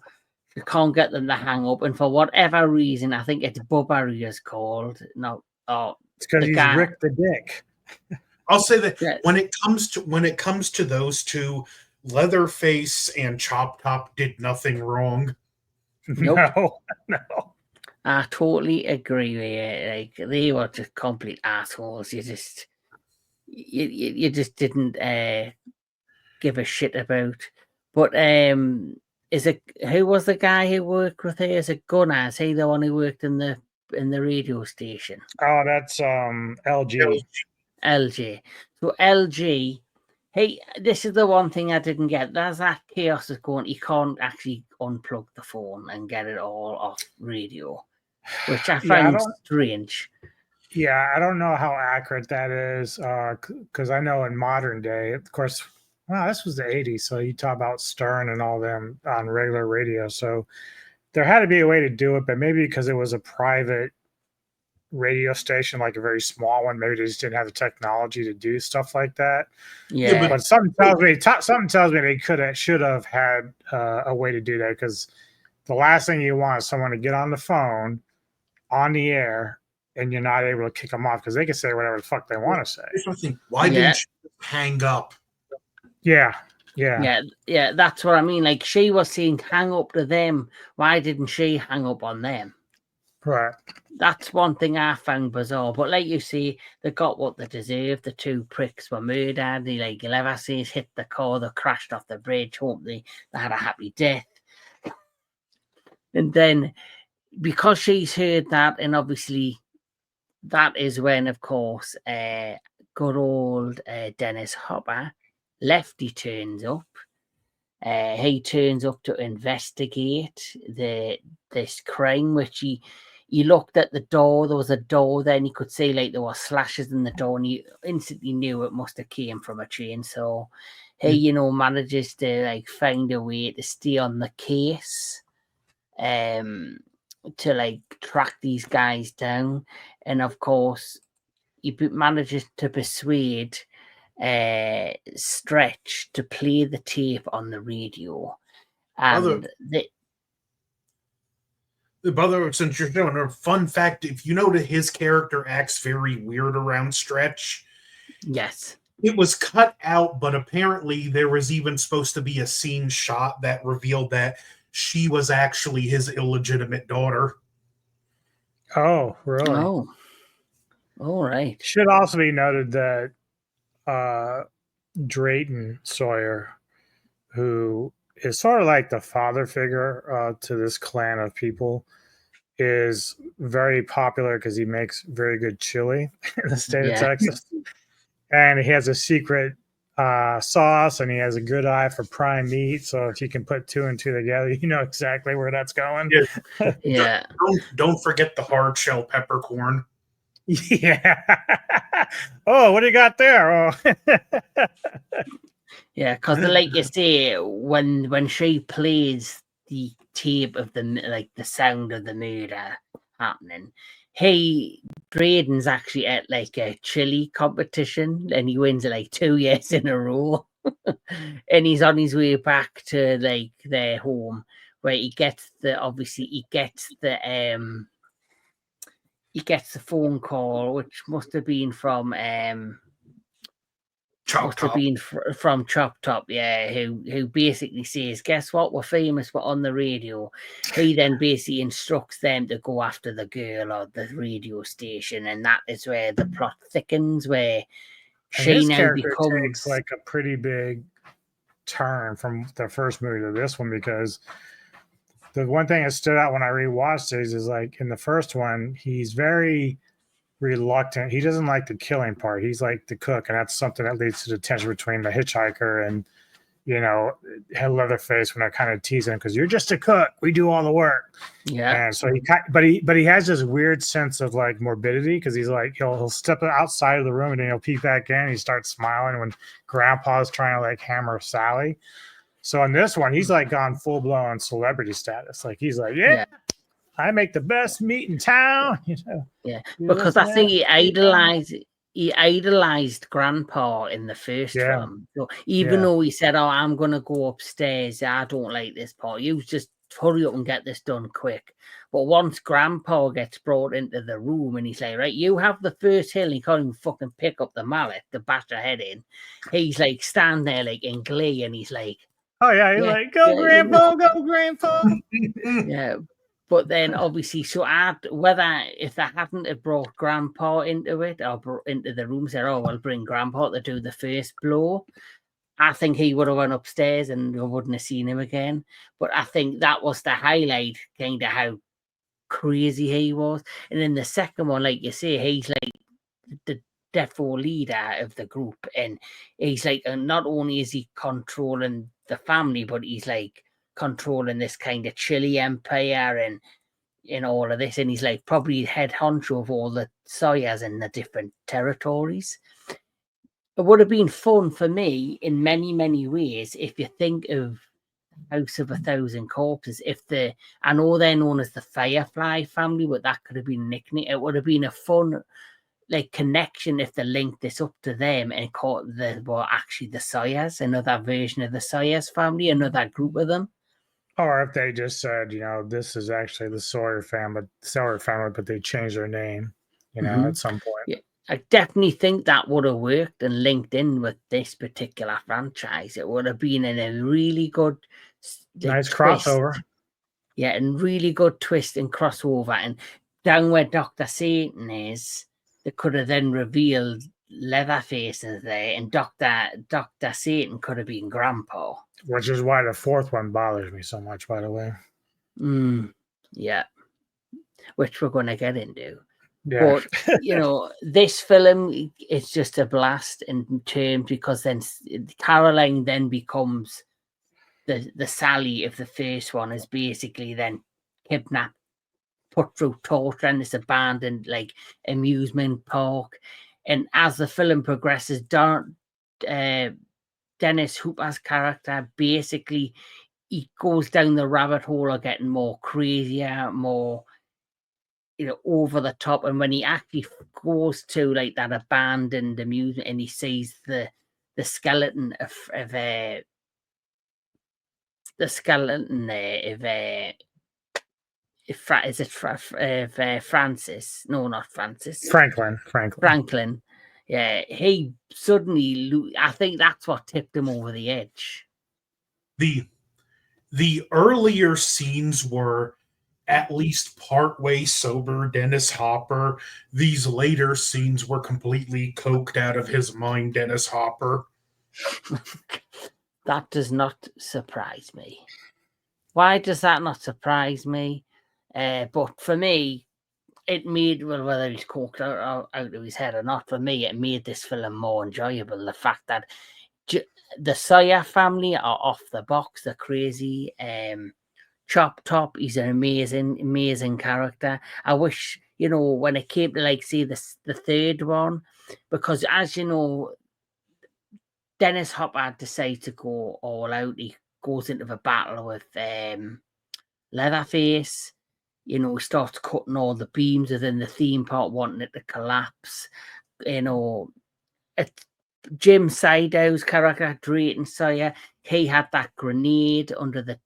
She can't get them to hang up, and for whatever reason, I think it's Bubba he is called. No, it's because he's Rick the Dick. I'll say that when it comes to those two, Leatherface and Chop Top did nothing wrong. Nope. No. I totally agree with you. Like, they were just complete assholes. You just didn't give a shit about. But who was the guy who worked with her? Is it Gunnar? Is he the one who worked in the radio station? Oh, that's LG. LG. So LG. Hey, this is the one thing I didn't get. There's that chaos is going. You can't actually unplug the phone and get it all off radio, which I find strange. Yeah, I don't know how accurate that is because I know in modern day, of course, this was the 80s, so you talk about Stern and all them on regular radio. So there had to be a way to do it, but maybe because it was a private radio station, like a very small one, maybe they just didn't have the technology to do stuff like that. Yeah, but something tells me they should have had a way to do that, because the last thing you want is someone to get on the phone on the air and you're not able to kick them off, because they can say whatever the fuck they want to say. Why didn't you hang up? Yeah. That's what I mean. Like, she was saying hang up to them. Why didn't she hang up on them? Right. That's one thing I found bizarre. But like you see, they got what they deserved. The two pricks were murdered. They, like Leatherface, hit the car. They crashed off the bridge. Hope they had a happy death. And then, because she's heard that, and obviously that is when, of course, good old Dennis Hopper, Lefty, turns up. He turns up to investigate this crime, which he looked at the door. There was a door there, and he could see like there were slashes in the door, and he instantly knew it must have came from a chainsaw. He, manages to like find a way to stay on the case, to like track these guys down, and of course, he manages to persuade Stretch to play the tape on the radio, and Brother, since you're showing a fun fact, if you know that his character acts very weird around Stretch, yes, it was cut out, but apparently there was even supposed to be a scene shot that revealed that she was actually his illegitimate daughter. Oh, really? Oh, all right. Should also be noted that Drayton Sawyer, who is sort of like the father figure to this clan of people, is very popular because he makes very good chili in the state of Texas. And he has a secret sauce, and he has a good eye for prime meat. So if you can put two and two together, you know exactly where that's going. Yeah. Don't forget the hard shell peppercorn. Yeah. Oh, what do you got there? Oh. Yeah, because like you say, when she plays the tape of the sound of the murder happening, Braden's actually at like a chili competition, and he wins it like 2 years in a row. And he's on his way back to like their home, where he gets the phone call, which must have been from Chop Top. From Chop Top, yeah, who basically says, guess what, we're famous, we're on the radio. He then basically instructs them to go after the girl or the radio station, and that is where the plot thickens, where she now becomes takes like a pretty big turn from the first movie to this one, because the one thing that stood out when I rewatched these is like in the first one, he's very reluctant. He doesn't like the killing part. He's like the cook, and that's something that leads to the tension between the hitchhiker and Leatherface, when they're kind of teasing because you're just a cook, we do all the work. Yeah. And so he has this weird sense of like morbidity, because he's like he'll step outside of the room and then he'll peek back in. And he starts smiling when Grandpa's trying to like hammer Sally. So in this one, he's like gone full blown celebrity status. Like he's like, yeah. I make the best meat in town, Yeah, because I think he idolized Grandpa in the first film. So even though he said, "Oh, I'm gonna go upstairs. I don't like this part. You just hurry up and get this done quick." But once Grandpa gets brought into the room and he's like, "Right, you have the first hill," he can't even fucking pick up the mallet to bash her head in. He's like standing there like in glee, and he's like, "Oh yeah," he's like, "Go, Grandpa, go, Grandpa." Yeah. But then, obviously, so if they hadn't have brought Grandpa into it or into the room, said, "Oh, we'll bring Grandpa to do the first blow," I think he would have went upstairs and we wouldn't have seen him again. But I think that was the highlight, kind of how crazy he was. And in the second one, like you say, he's like the defo leader of the group, and he's like, not only is he controlling the family, but he's like controlling this kind of chili empire and in all of this, and he's like probably head honcho of all the Sawyers in the different territories. It would have been fun for me in many, many ways if you think of House of a Thousand Corpses. I know they're known as the Firefly family, but that could have been a nickname. It would have been a fun like connection if they linked this up to them and caught actually the Sawyers, another version of the Sawyers family, another group of them. Or if they just said, this is actually the Sawyer family, but they changed their name, at some point. Yeah, I definitely think that would have worked and linked in with this particular franchise. It would have been in a really good, nice crossover. Yeah, and really good twist and crossover. And down where Dr. Satan is, they could have then revealed Leatherface is there, and Dr. Satan could have been Grandpa. Which is why the fourth one bothers me so much, by the way. Yeah. Which we're going to get into. Yeah. But, this film, it's just a blast in terms, because then Caroline then becomes the Sally of the first one is basically then kidnapped, put through torture in this abandoned like amusement park. And as the film progresses, Dennis Hooper's character basically he goes down the rabbit hole of getting more crazier, more over the top. And when he actually goes to like that abandoned amusement and he sees the skeleton of the skeleton is it Francis? No, not Francis. Franklin. Yeah, he suddenly. I think that's what tipped him over the edge. The earlier scenes were at least partway sober Dennis Hopper. These later scenes were completely coked out of his mind Dennis Hopper. That does not surprise me. Why does that not surprise me? But for me, it made, well, whether he's coked out of his head or not, for me, it made this film more enjoyable. The fact that the Sawyer family are off the box, they're crazy. Chop Top, he's an amazing character. I wish, when it came to like say the third one, because as you know, Dennis Hopper decided to go all out. He goes into the battle with Leatherface. He starts cutting all the beams within the theme park, wanting it to collapse. Jim Sidow's character, Drayton Sawyer, he had that grenade under the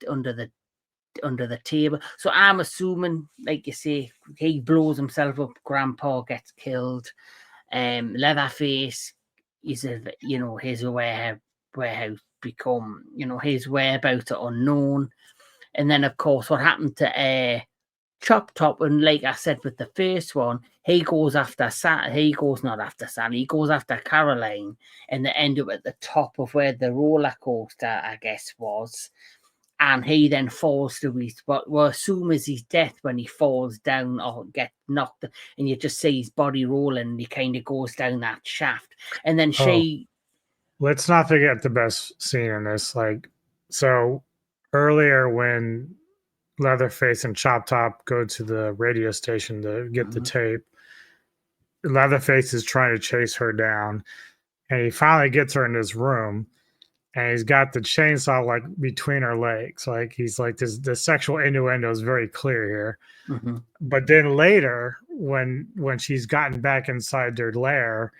table. So I'm assuming, like you say, he blows himself up. Grandpa gets killed. Leatherface is his warehouse become his whereabouts are unknown. And then of course what happened to Chop Top, and like I said with the first one, he goes after he goes after Caroline, and they end up at the top of where the roller coaster I guess was. And he then falls to what we'll assume is his death when he falls down or gets knocked, and you just see his body rolling, and he kind of goes down that shaft. And then let's not forget the best scene in this. Like, so earlier when Leatherface and Chop Top go to the radio station to get the tape, Leatherface is trying to chase her down, and he finally gets her in this room. And he's got the chainsaw like between her legs. Like he's like the sexual innuendo is very clear here. Mm-hmm. But then later, when she's gotten back inside their lair,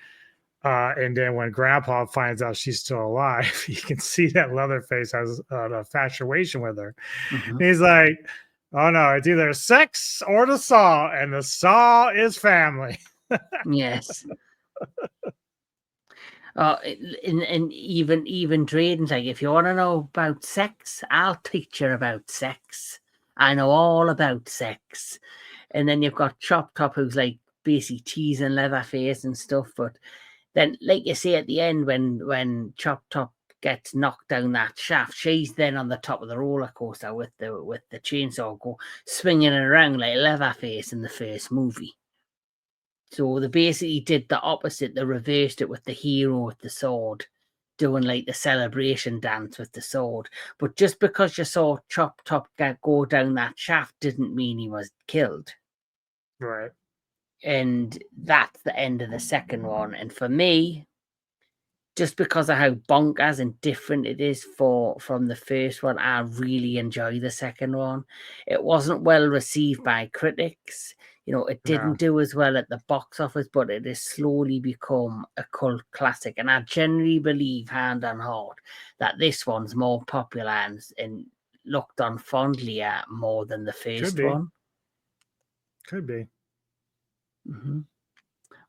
and then when Grandpa finds out she's still alive, you can see that Leatherface has an infatuation with her. Mm-hmm. He's like, "Oh no, it's either sex or the saw, and the saw is family." Yes. And even Drayden's like, if you want to know about sex, I'll teach you about sex. I know all about sex. And then you've got Chop Top, who's like basically teasing Leatherface and stuff. But then, like you say at the end, when Chop Top gets knocked down that shaft, she's then on the top of the roller coaster with the chainsaw, swinging it around like Leatherface in the first movie. So they basically did the opposite. They reversed it with the hero with the sword, doing like the celebration dance with the sword. But just because you saw Chop Top go down that shaft didn't mean he was killed. Right. And that's the end of the second one. And for me, just because of how bonkers and different it is from the first one, I really enjoy the second one. It wasn't well received by critics. It didn't do as well at the box office, but it has slowly become a cult classic. And I generally believe, hand on heart, that this one's more popular and looked on fondly at more than the first one. Could be. Mm-hmm.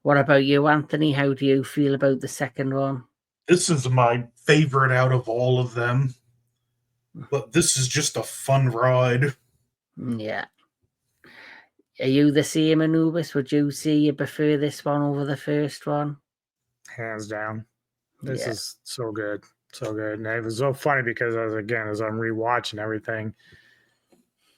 What about you, Anthony? How do you feel about the second one? This is my favorite out of all of them. But this is just a fun ride. Yeah. Are you the same, Anubis? Would you prefer this one over the first one? Hands down. This is so good. So good. And it was so funny because as I'm rewatching everything,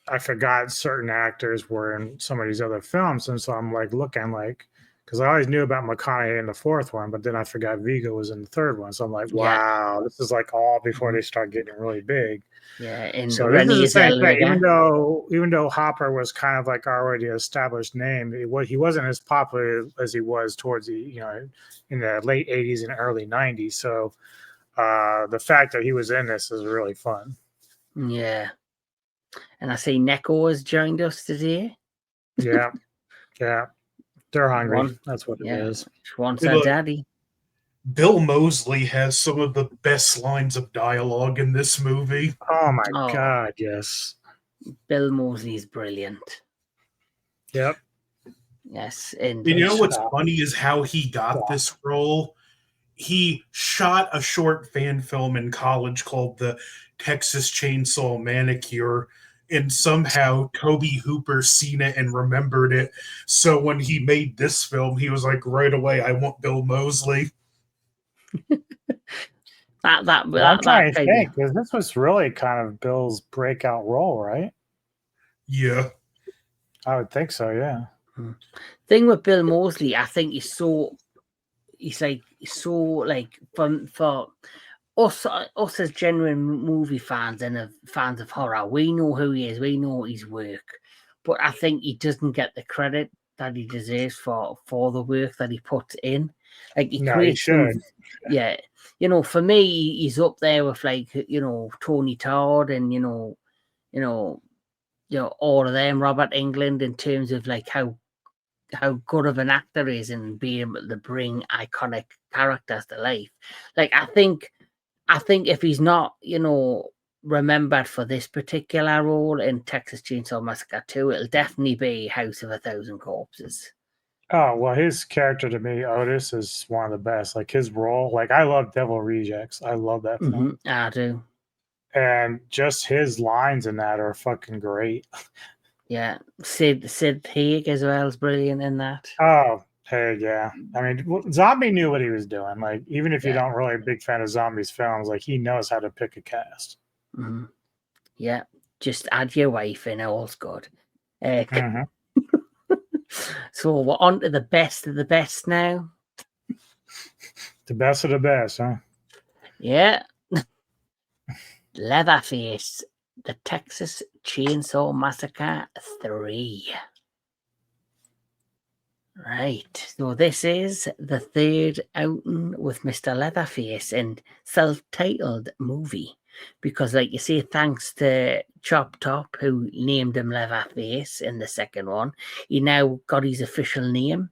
I forgot certain actors were in some of these other films. And so I'm like looking like, because I always knew about McConaughey in the fourth one, but then I forgot Vigo was in the third one. So I'm like, wow, this is like all before they start getting really big. Yeah, and So this is Renee the same thing. Zellweger. Even though Hopper was kind of like already an established name, he wasn't as popular as he was towards the in the late '80s and early '90s. So the fact that he was in this is really fun. Yeah. And I see Neko has joined us today. Yeah, yeah, they're hungry. One, That's what it yeah, is. she wants Hey, her look, daddy. Bill Moseley has some of the best lines of dialogue in this movie. Oh my Oh, god, yes. Bill Moseley's brilliant. Yep. Yes, and You know what's Stop. funny is how he got this role. He shot a short fan film in college called The Texas Chainsaw Manicure, and somehow Toby Hooper seen it and remembered it. So when he made this film, he was like, right away, I want Bill Moseley. Well, I'm trying to kind think of because this was really kind of Bill's breakout role, right? Yeah. I would think so. Yeah. thing with Bill Moseley. I think he's so like for us as genuine movie fans and fans of horror, we know who he is, we know his work, but I think he doesn't get the credit that he deserves for the work that he puts in. Like he No, he creates some, should. yeah. For me, he's up there with like Tony Todd and all of them, Robert Englund, in terms of like how good of an actor he is and being able to bring iconic characters to life. Like I think if he's not, remembered for this particular role in Texas Chainsaw Massacre 2, it'll definitely be House of a Thousand Corpses. Oh well, his character to me, Otis, is one of the best. Like his role, like I love Devil Rejects. I love that film, I do. and just his lines in that are fucking great. Yeah, Sid Haig as well is brilliant in that. Oh, hey, yeah. I mean, Zombie knew what he was doing. Like, even if you Yeah. don't really a big fan of Zombies films, like he knows how to pick a cast. Yeah, just add your wife in, all's good. Mhm. So we're on to the best of the best now. The best of the best, huh? Yeah. Leatherface, the Texas Chainsaw Massacre 3. Right, so this is the third outing with Mr. Leatherface in self-titled movie. Because, like you say, thanks to Chop Top, who named him Leatherface in the second one, he now got his official name.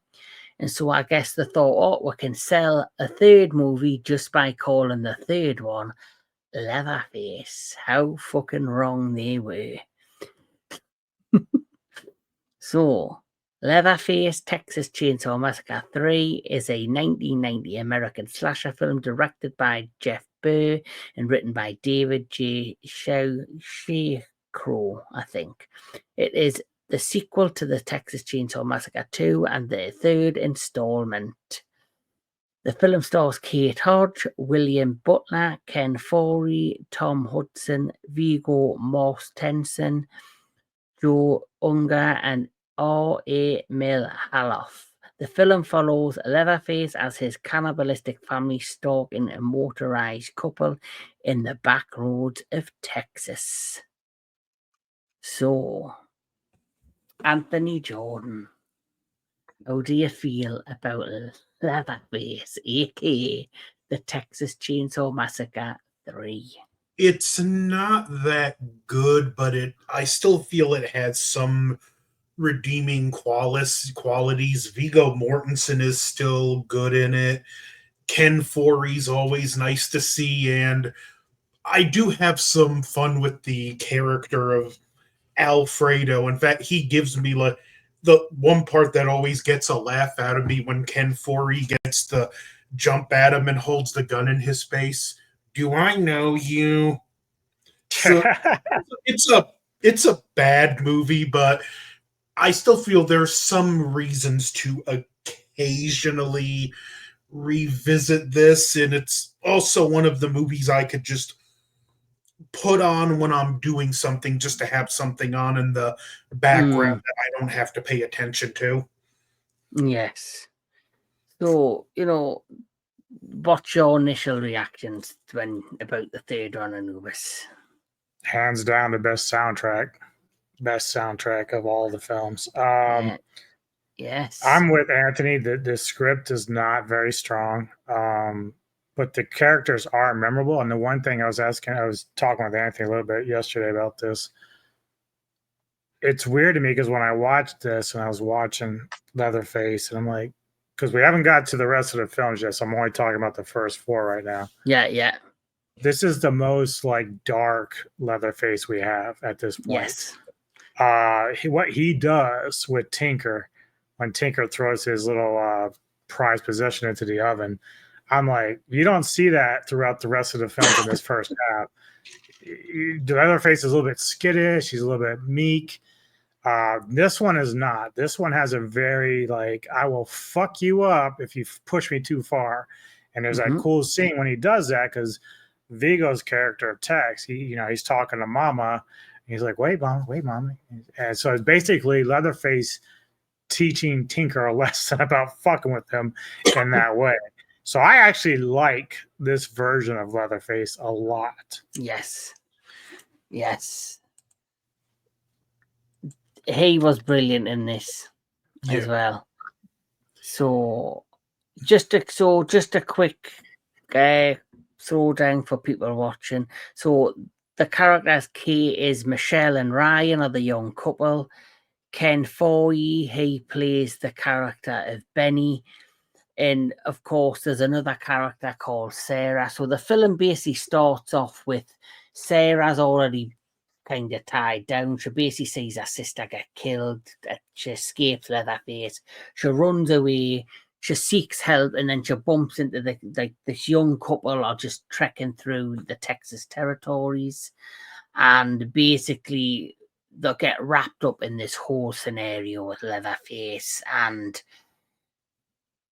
And so I guess they thought, we can sell a third movie just by calling the third one Leatherface. How fucking wrong they were. So, Leatherface, Texas Chainsaw Massacre 3 is a 1990 American slasher film directed by Jeff Burr and written by David J. Crow, I think. It is the sequel to the Texas Chainsaw Massacre 2 and the third installment. The film stars Kate Hodge, William Butler, Ken Forey, Tom Hudson, Viggo Mortensen, Joe Unger, and R.A. Milhaloff. The film follows Leatherface as his cannibalistic family stalking a motorized couple in the back roads of Texas. So, Anthony Jordan, how do you feel about Leatherface, aka the Texas Chainsaw Massacre 3? It's not that good, but I still feel it has some redeeming qualities. Viggo Mortensen is still good in it. Ken Forey's always nice to see, and I do have some fun with the character of Alfredo. In fact, he gives me like the one part that always gets a laugh out of me when Ken Forey gets to jump at him and holds the gun in his face. Do I know you? So it's a bad movie, but I still feel there's some reasons to occasionally revisit this, and it's also one of the movies I could just put on when I'm doing something just to have something on in the background that I don't have to pay attention to. Yes. So, what's your initial reactions about the third one, Anubis? hands down the best soundtrack of all the films. Yes. I'm with Anthony. The script is not very strong, but the characters are memorable. And the one thing I was talking with Anthony a little bit yesterday about this. It's weird to me because when I watched this and I was watching Leatherface, and I'm like, because we haven't got to the rest of the films yet, so I'm only talking about the first four right now. Yeah. This is the most like dark Leatherface we have at this point. Yes. What he does with Tinker when Tinker throws his little prized possession into the oven, I'm like, you don't see that throughout the rest of the films in this first half. The Leatherface is a little bit skittish. He's a little bit meek. This one is not. This one has a very like, I will fuck you up if you push me too far. And there's that cool scene when he does that because Vigo's character Tex, he's talking to Mama. He's like, wait, Mama. And so it's basically Leatherface teaching Tinker a lesson about fucking with him in that way. So I actually like this version of Leatherface a lot. Yes. He was brilliant in this as well. So just a quick throwdown for people watching. So the characters Kay is Michelle and Ryan are the young couple. Ken Foy, he plays the character of Benny. And of course, there's another character called Sarah. So the film basically starts off with Sarah's already kind of tied down. She basically sees her sister get killed. She escapes Leatherface. She runs away. She seeks help, and then she bumps into this young couple are just trekking through the Texas territories, and basically they'll get wrapped up in this whole scenario with Leatherface, and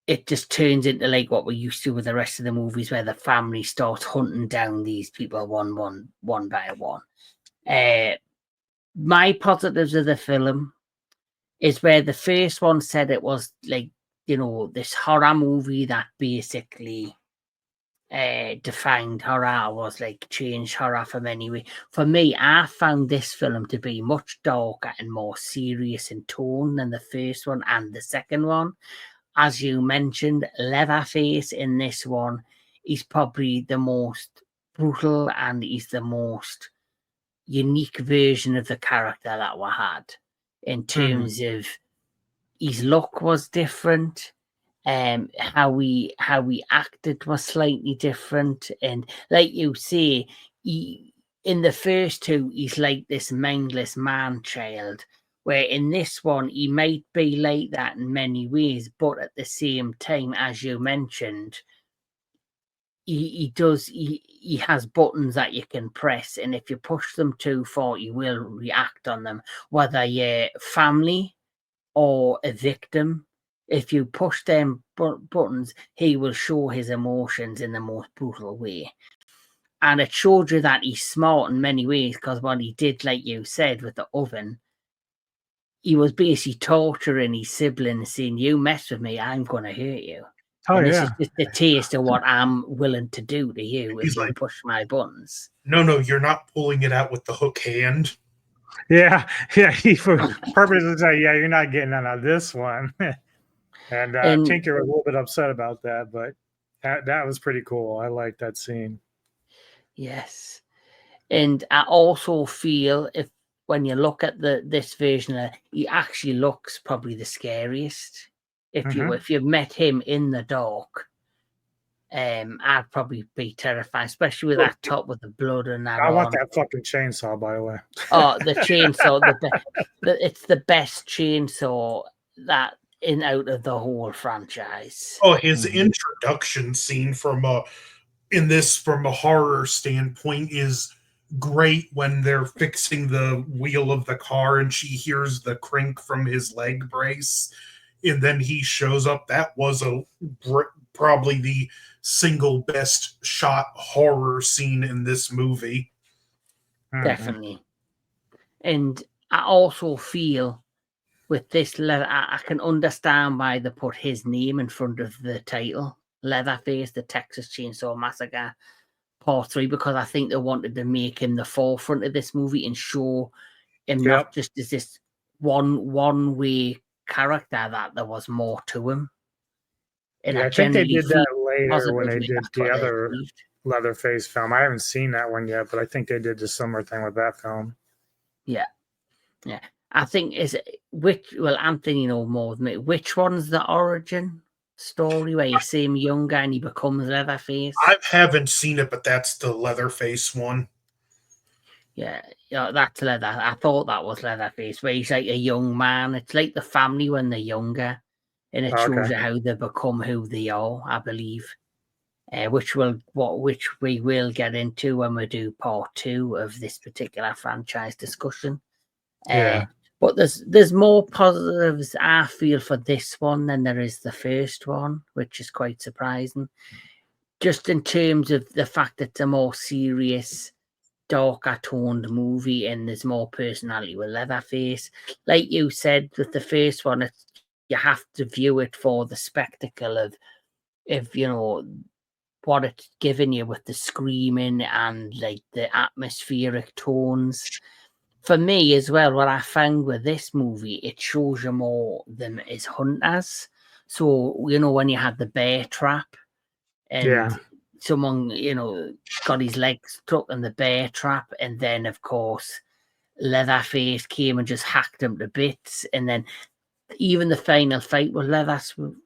it just turns into like what we're used to with the rest of the movies, where the family starts hunting down these people one by one. My positives of the film is where the first one said it was like, this horror movie that basically defined horror, was like changed horror from anyway. For me, I found this film to be much darker and more serious in tone than the first one and the second one. As you mentioned, Leatherface in this one, he's probably the most brutal and he's the most unique version of the character that we had, in terms of his look was different, how we acted was slightly different, and like you say, in the first two he's like this mindless man child, where in this one he might be like that in many ways, but at the same time, as you mentioned, he has buttons that you can press, and if you push them too far, he will react on them, whether you're family or a victim. If you push them buttons, he will show his emotions in the most brutal way. And it showed you that he's smart in many ways, because what he did, like you said, with the oven, he was basically torturing his siblings, saying, you mess with me, I'm going to hurt you. This is just a taste of what I'm willing to do to you if you push my buttons. No, you're not pulling it out with the hook hand. Yeah. He for purposes say, yeah, you're not getting out of this one. And Tinker was a little bit upset about that, but that was pretty cool. I like that scene. Yes. And I also feel when you look at this version, he actually looks probably the scariest. If you met him in the dark, I'd probably be terrified, especially with that top with the blood and that. I want that fucking chainsaw, by the way. Oh, the chainsaw! It's the best chainsaw out of the whole franchise. Oh, his introduction scene from a horror standpoint is great, when they're fixing the wheel of the car and she hears the crink from his leg brace, and then he shows up. That was probably the single best shot horror scene in this movie. Definitely. And I also feel with this leather, I can understand why they put his name in front of the title, Leatherface, the Texas Chainsaw Massacre, part 3 because I think they wanted to make him the forefront of this movie and show him not just as this one way character, that there was more to him. And I think they did that later when they did the other Leatherface film. I haven't seen that one yet, but I think they did the similar thing with that film. Yeah. I think Anthony know more than me. Which one's the origin story where you see him younger and he becomes Leatherface? I haven't seen it, but that's the Leatherface one. Yeah, that's Leather. I thought that was Leatherface, where he's like a young man. It's like the family when they're younger, and it shows you how they become who they are, I believe. Which we will get into when we do part 2 of this particular franchise discussion. But there's more positives I feel for this one than there is the first one, which is quite surprising. Just in terms of the fact that it's a more serious, darker toned movie and there's more personality with Leatherface. Like you said with the first one, you have to view it for the spectacle of what it's giving you with the screaming and like the atmospheric tones. For me as well, what I found with this movie, it shows you more them as hunters. So, when you had the bear trap and someone, got his legs stuck in the bear trap, and then, of course, Leatherface came and just hacked him to bits. And then even the final fight with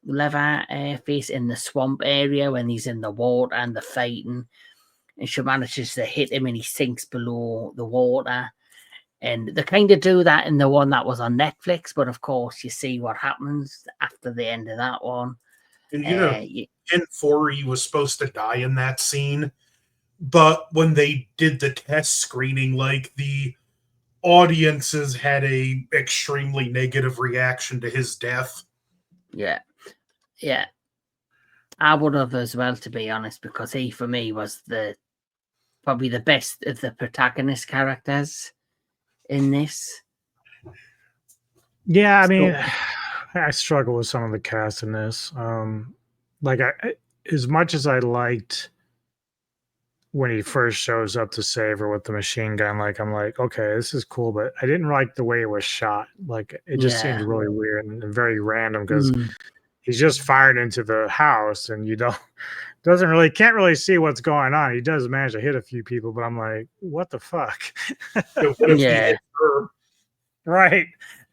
Leatherface in the swamp area when he's in the water and they're fighting, and she manages to hit him and he sinks below the water. And they kind of do that in the one that was on Netflix, but of course you see what happens after the end of that one. And in 4, he was supposed to die in that scene, but when they did the test screening, like the audiences had a extremely negative reaction to his death. Yeah. I would have as well, to be honest, because he for me was probably the best of the protagonist characters in this. Yeah, I mean, I struggle with some of the cast in this. As much as I liked when he first shows up to save her with the machine gun, I'm like, okay, this is cool, but I didn't like the way it was shot. Like, it just seemed really weird and very random because he's just fired into the house and can't really see what's going on. He does manage to hit a few people, but I'm like, what the fuck? Right.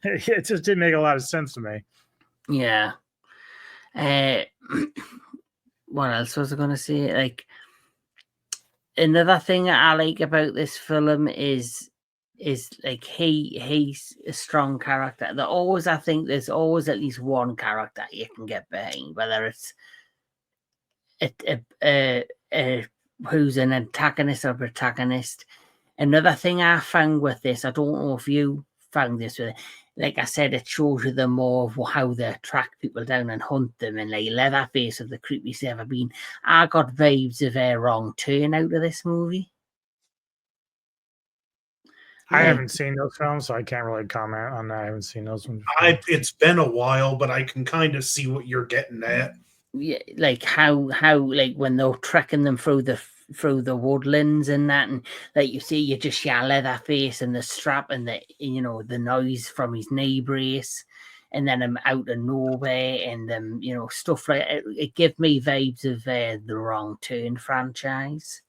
It just didn't make a lot of sense to me. Yeah. What else was I going to say? Like, another thing I like about this film is like he's a strong character. I think there's always at least one character you can get behind, whether it's who's an antagonist or protagonist. Another thing I found with this, I don't know if you found this with it, like I said, it shows you the more of how they track people down and hunt them, and like Leatherface of the creepiest ever been. I got vibes of a Wrong Turn out of this movie. I haven't seen those films, so I can't really comment on that. I haven't seen those ones. It's been a while, but I can kind of see what you're getting at. Yeah, like how like when they're trekking them through the woodlands and that, and like you see, you just hear Leatherface and the strap and the noise from his knee brace, and then I'm out of nowhere, and stuff like it gives me vibes of the Wrong Turn franchise.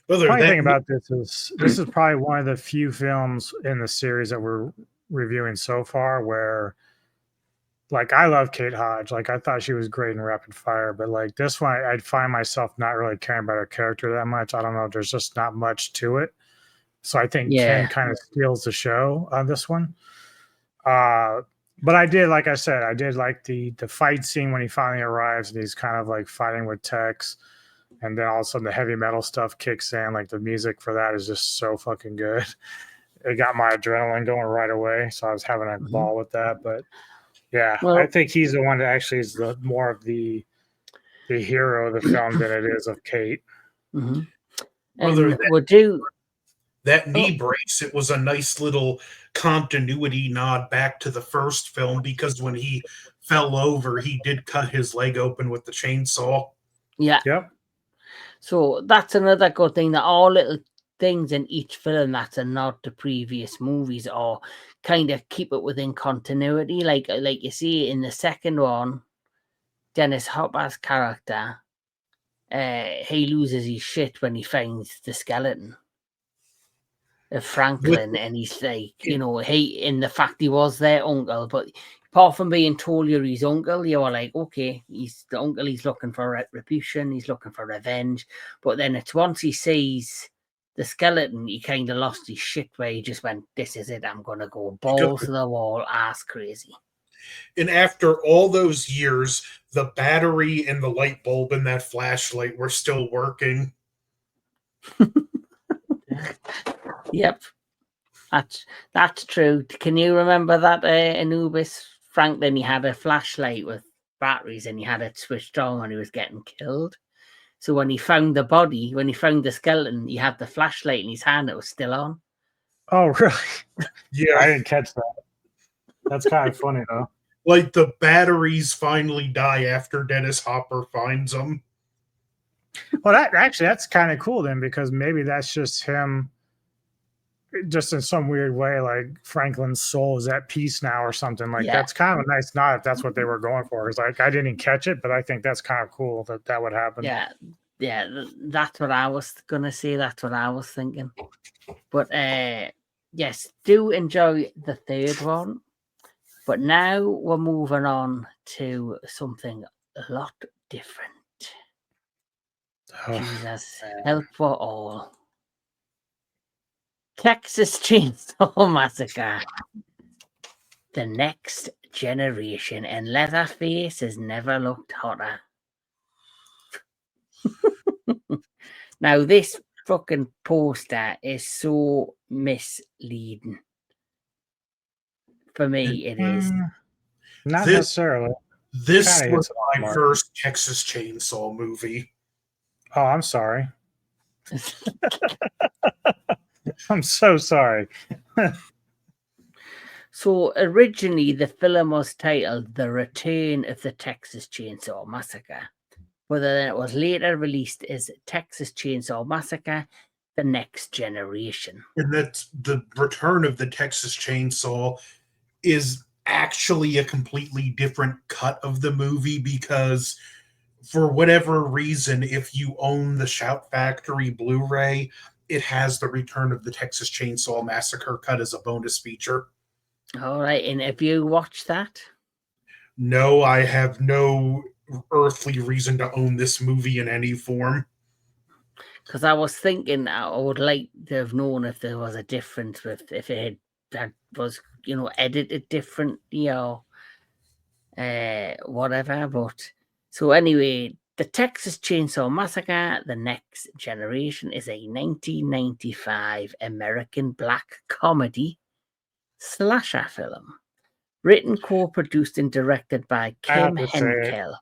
The funny thing about this is probably one of the few films in the series that we're reviewing so far where, like, I love Kate Hodge. Like, I thought she was great in Rapid Fire, but like this one, I'd find myself not really caring about her character that much. I don't know. There's just not much to it. So I think Ken kind of steals the show on this one. But I did, like I said, I did like the fight scene when he finally arrives and he's kind of like fighting with Tex. And then all of a sudden the heavy metal stuff kicks in. Like, the music for that is just so fucking good. It got my adrenaline going right away. So I was having a ball with that. But yeah, I think he's the one that actually is the more of the hero of the film than it is of Kate. Mm-hmm. That knee brace, it was a nice little continuity nod back to the first film, because when he fell over, he did cut his leg open with the chainsaw. Yeah. Yep. So that's another good thing, that all little things in each film that's a nod to previous movies, or kind of keep it within continuity. Like you see in the second one, Dennis Hopper's character, he loses his shit when he finds the skeleton of Franklin, and he's like, in the fact he was their uncle, but apart from being told you're his uncle, you are like, okay, he's the uncle, he's looking for retribution, he's looking for revenge. But then it's once he sees the skeleton, he kind of lost his shit, where he just went, this is it, I'm gonna go balls to the wall, ass crazy. And after all those years, the battery and the light bulb in that flashlight were still working. Yep, that's true. Can you remember that Anubis? Franklin, he had a flashlight with batteries, and he had it switched on when he was getting killed. So when he found the body, when he found the skeleton, he had the flashlight in his hand. It was still on. Oh, really? Yeah. I didn't catch that. That's kind of funny, though. Like, the batteries finally die after Dennis Hopper finds them. Well, that's kind of cool then, because maybe that's just him, just in some weird way, like Franklin's soul is at peace now or something. Like, that's kind of a nice nod if that's what they were going for. It's like, I didn't catch it, but I think that's kind of cool that would happen. Yeah, that's what I was gonna say. That's what I was thinking. But yes, do enjoy the third one. But now we're moving on to something a lot different. Jesus, help for all. Texas Chainsaw Massacre. The next generation, and Leatherface has never looked hotter. Now, this fucking poster is so misleading. For me, it is. Not necessarily. This was my first Texas Chainsaw movie. Oh, I'm sorry. I'm so sorry. So originally, the film was titled The Return of the Texas Chainsaw Massacre, but then it was later released as Texas Chainsaw Massacre, The Next Generation. And that's the Return of the Texas Chainsaw is actually a completely different cut of the movie, because for whatever reason, if you own the Shout Factory Blu-ray, it has the Return of the Texas Chainsaw Massacre cut as a bonus feature. All right, and have you watched that? No, I have no earthly reason to own this movie in any form. Because I was thinking I would like to have known if there was a difference with if it that was edited differently or whatever. But so anyway, the Texas Chainsaw Massacre: The Next Generation is a 1995 American black comedy slasher film, written, co-produced, and directed by Kim Henkel.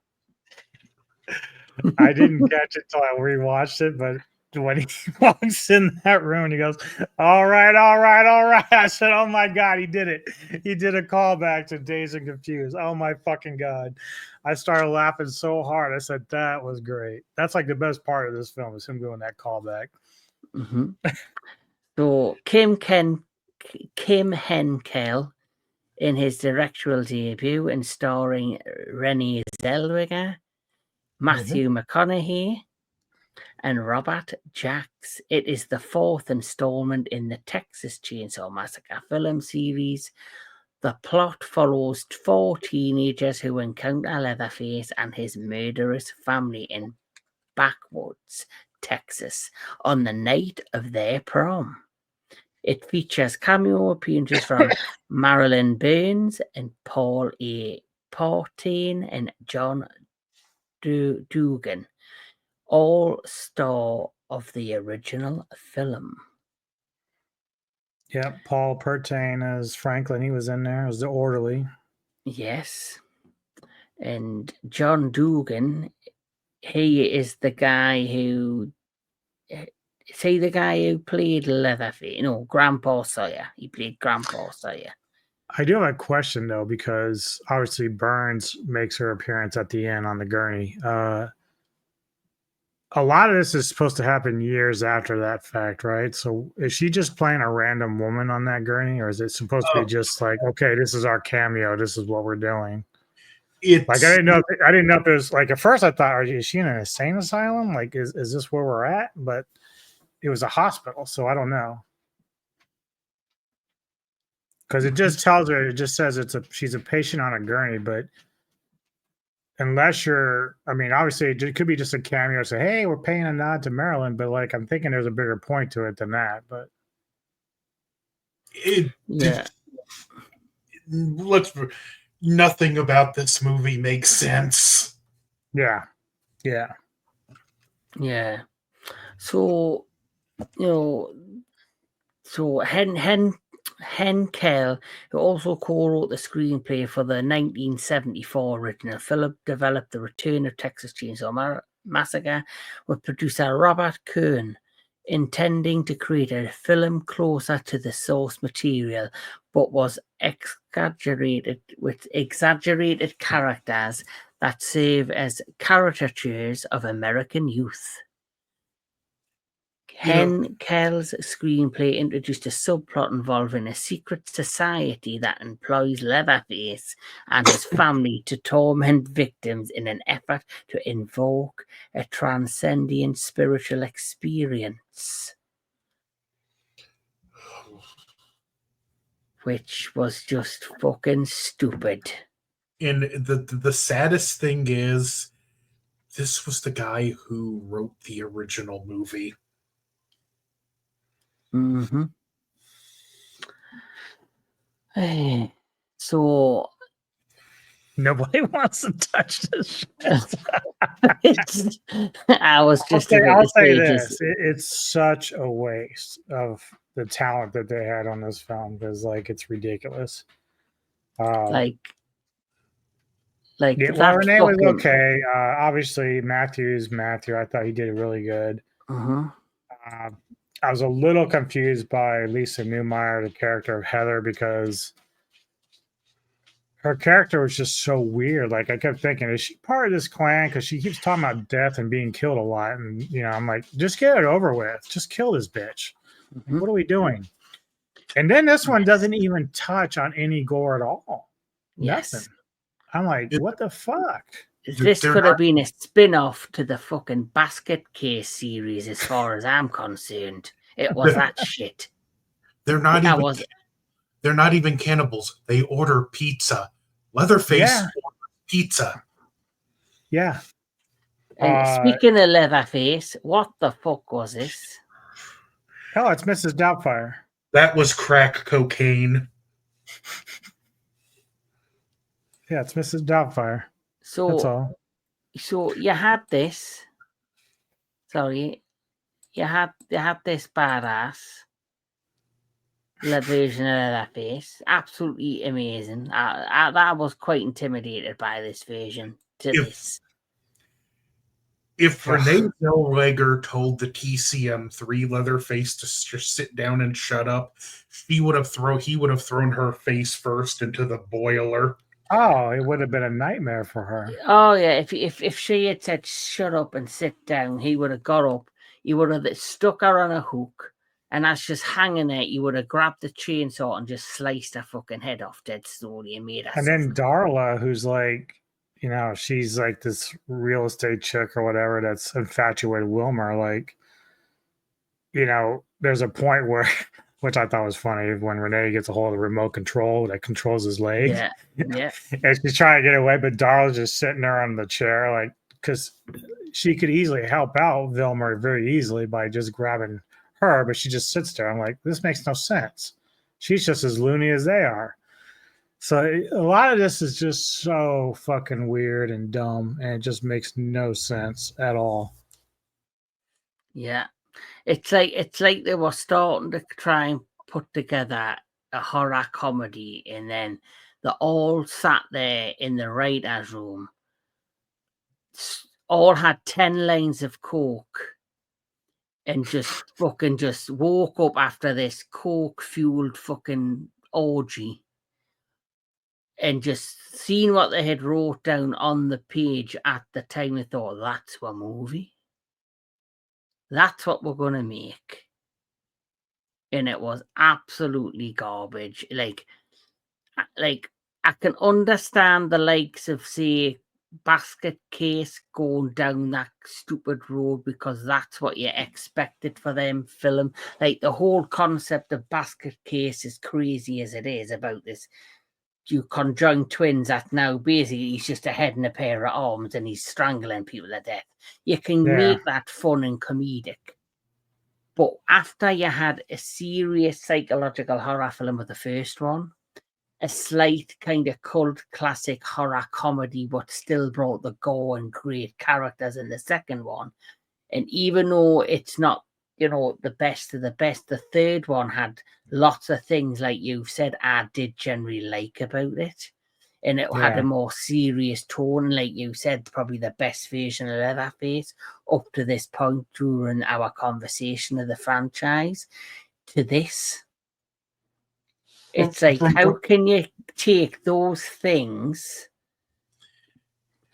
I didn't catch it till I rewatched it, but when he walks in that room, he goes, all right. I said, oh my God, he did it. He did a callback to Dazed and Confused. Oh my fucking God. I started laughing so hard. I said, that was great. That's like the best part of this film, is him doing that callback. Mm-hmm. So Kim Henkel in his directorial debut, and starring Renee Zellweger, Matthew McConaughey, and Robert Jacks. It is the fourth installment in the Texas Chainsaw Massacre film series. The plot follows 4 teenagers who encounter Leatherface and his murderous family in backwoods Texas on the night of their prom. It features cameo appearances from Marilyn Burns and Paul A. Portain and John Dugan, all star of the original film. Yeah, Paul Pertain as Franklin. He was in there as the orderly. Yes. And John Dugan, he is the guy who... Is he the guy who played Leatherface? No, Grandpa Sawyer. He played Grandpa Sawyer. I do have a question, though, because obviously Burns makes her appearance at the end on the gurney. a lot of this is supposed to happen years after that fact, right? So is she just playing a random woman on that gurney, or is it supposed to be just like, okay, this is our cameo, this is what we're doing? Like It's I didn't know if there's like at first I thought, is she in an insane asylum? Like, is this where we're at? But it was a hospital, so I don't know. Because it just tells her, it just says she's a patient on a gurney, but unless you're, I mean, obviously it could be just a cameo, say, hey, we're paying a nod to Marilyn, but like I'm thinking there's a bigger point to it than that. But Yeah. nothing about this movie makes sense. yeah. Yeah. So, so Hen Kell, who also co-wrote the screenplay for the 1974 original film, developed The Return of Texas Chainsaw Massacre with producer Robert Kern, intending to create a film closer to the source material, but was exaggerated with exaggerated characters that serve as caricatures of American youth. Hen Kell's screenplay introduced a subplot involving a secret society that employs Leatherface and his family to torment victims in an effort to invoke a transcendent spiritual experience. Which was just fucking stupid. And the saddest thing is, this was the guy who wrote the original movie. Mm-hmm. So Nobody wants to touch this shit. I was just I'll about to say say this. It's such a waste of the talent that they had on this film because like it's ridiculous. like Yeah, well, that Renee was fucking. okay. Obviously, Matthew. I thought he did really good. Uh-huh. I was a little confused by Lisa Newmyer, the character of Heather, because her character was just so weird. Like I kept thinking, is she part of this clan? Because she keeps talking about death and being killed a lot, and I'm like, just get it over with. Just kill this bitch. Mm-hmm. What are we doing? And then this one doesn't even touch on any gore at all. Yes. Nothing. I'm like, what the fuck? This could have been a spin-off to the fucking Basket Case series, as far as I'm concerned. It was that shit. They're not even cannibals. They order pizza. Leatherface orders pizza. Yeah. And speaking of Leatherface, what the fuck was this? Oh, it's Mrs. Doubtfire. That was crack cocaine. Yeah, it's Mrs. Doubtfire. So that's all. So you had this. Sorry, you had this badass version of Leatherface. Absolutely amazing. I was quite intimidated by this version. If Renee Zellweger told the TCM3 Leatherface to just sit down and shut up, he would have thrown her face first into the boiler. Oh, it would have been a nightmare for her. Oh yeah, if she had said shut up and sit down, he would have got up. He would have stuck her on a hook, and as she's hanging there, he would have grabbed the chainsaw and just sliced her fucking head off dead slowly and made her. And then Darla, who's like, she's like this real estate chick or whatever that's infatuated with Wilmer. Like, there's a point where, which I thought was funny, when Renee gets a hold of the remote control that controls his leg. Yeah. And she's trying to get away, but Darla's just sitting there on the chair, like, because she could easily help out Wilmer very easily by just grabbing her, but she just sits there. I'm like, this makes no sense. She's just as loony as they are. So a lot of this is just so fucking weird and dumb, and it just makes no sense at all. Yeah, it's like they were starting to try and put together a horror comedy, and then they all sat there in the writers' room, all had 10 lines of coke, and just woke up after this coke-fueled fucking orgy, and just seen what they had wrote down on the page at the time. They thought, that's a movie. that's what we're going to make. And it was absolutely garbage. Like I can understand the likes of, say, Basket Case going down that stupid road because that's what you expected for them film. Like the whole concept of Basket Case, as crazy as it is, about this you conjoined twins that now basically he's just a head and a pair of arms and he's strangling people to death. You can make that fun and comedic. But after you had a serious psychological horror film with the first one, a slight kind of cult classic horror comedy, but still brought the gore and great characters in the second one. And even though it's not, the best of the best, the third one had lots of things, like you've said, I did generally like about it. And it had a more serious tone, like you said, probably the best version of Leatherface up to this point during our conversation of the franchise. To this, it's like, how can you take those things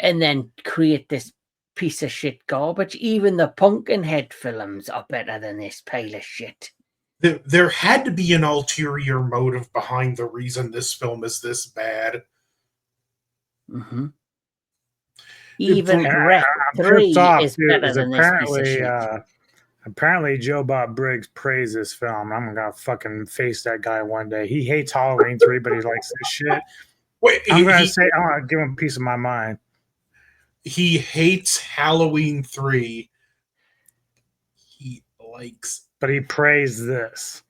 and then create this piece of shit garbage? Even the Pumpkinhead films are better than this pile of shit. There had to be an ulterior motive behind the reason this film is this bad. Mm-hmm. Even Wreck 3 is better than this piece of shit. Apparently, Joe Bob Briggs praised this film. I'm gonna fucking face that guy one day. He hates Halloween 3, but he likes this shit. Wait, I'm gonna give him a piece of my mind. He hates Halloween 3. He likes, but he praised this.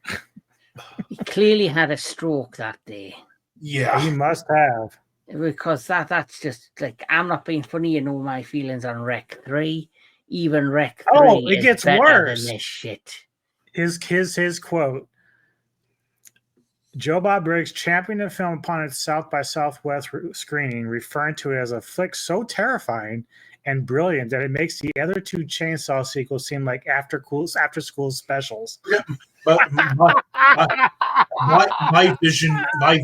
He clearly had a stroke that day. Yeah, he must have. Because that's just like, I'm not being funny, my feelings on Wreck 3. Even Wreck 3 it gets better worse than this shit. His quote: Joe Bob Briggs championed the film upon its South by Southwest screening, referring to it as a flick so terrifying and brilliant that it makes the other two Chainsaw sequels seem like after school specials. Yeah, but my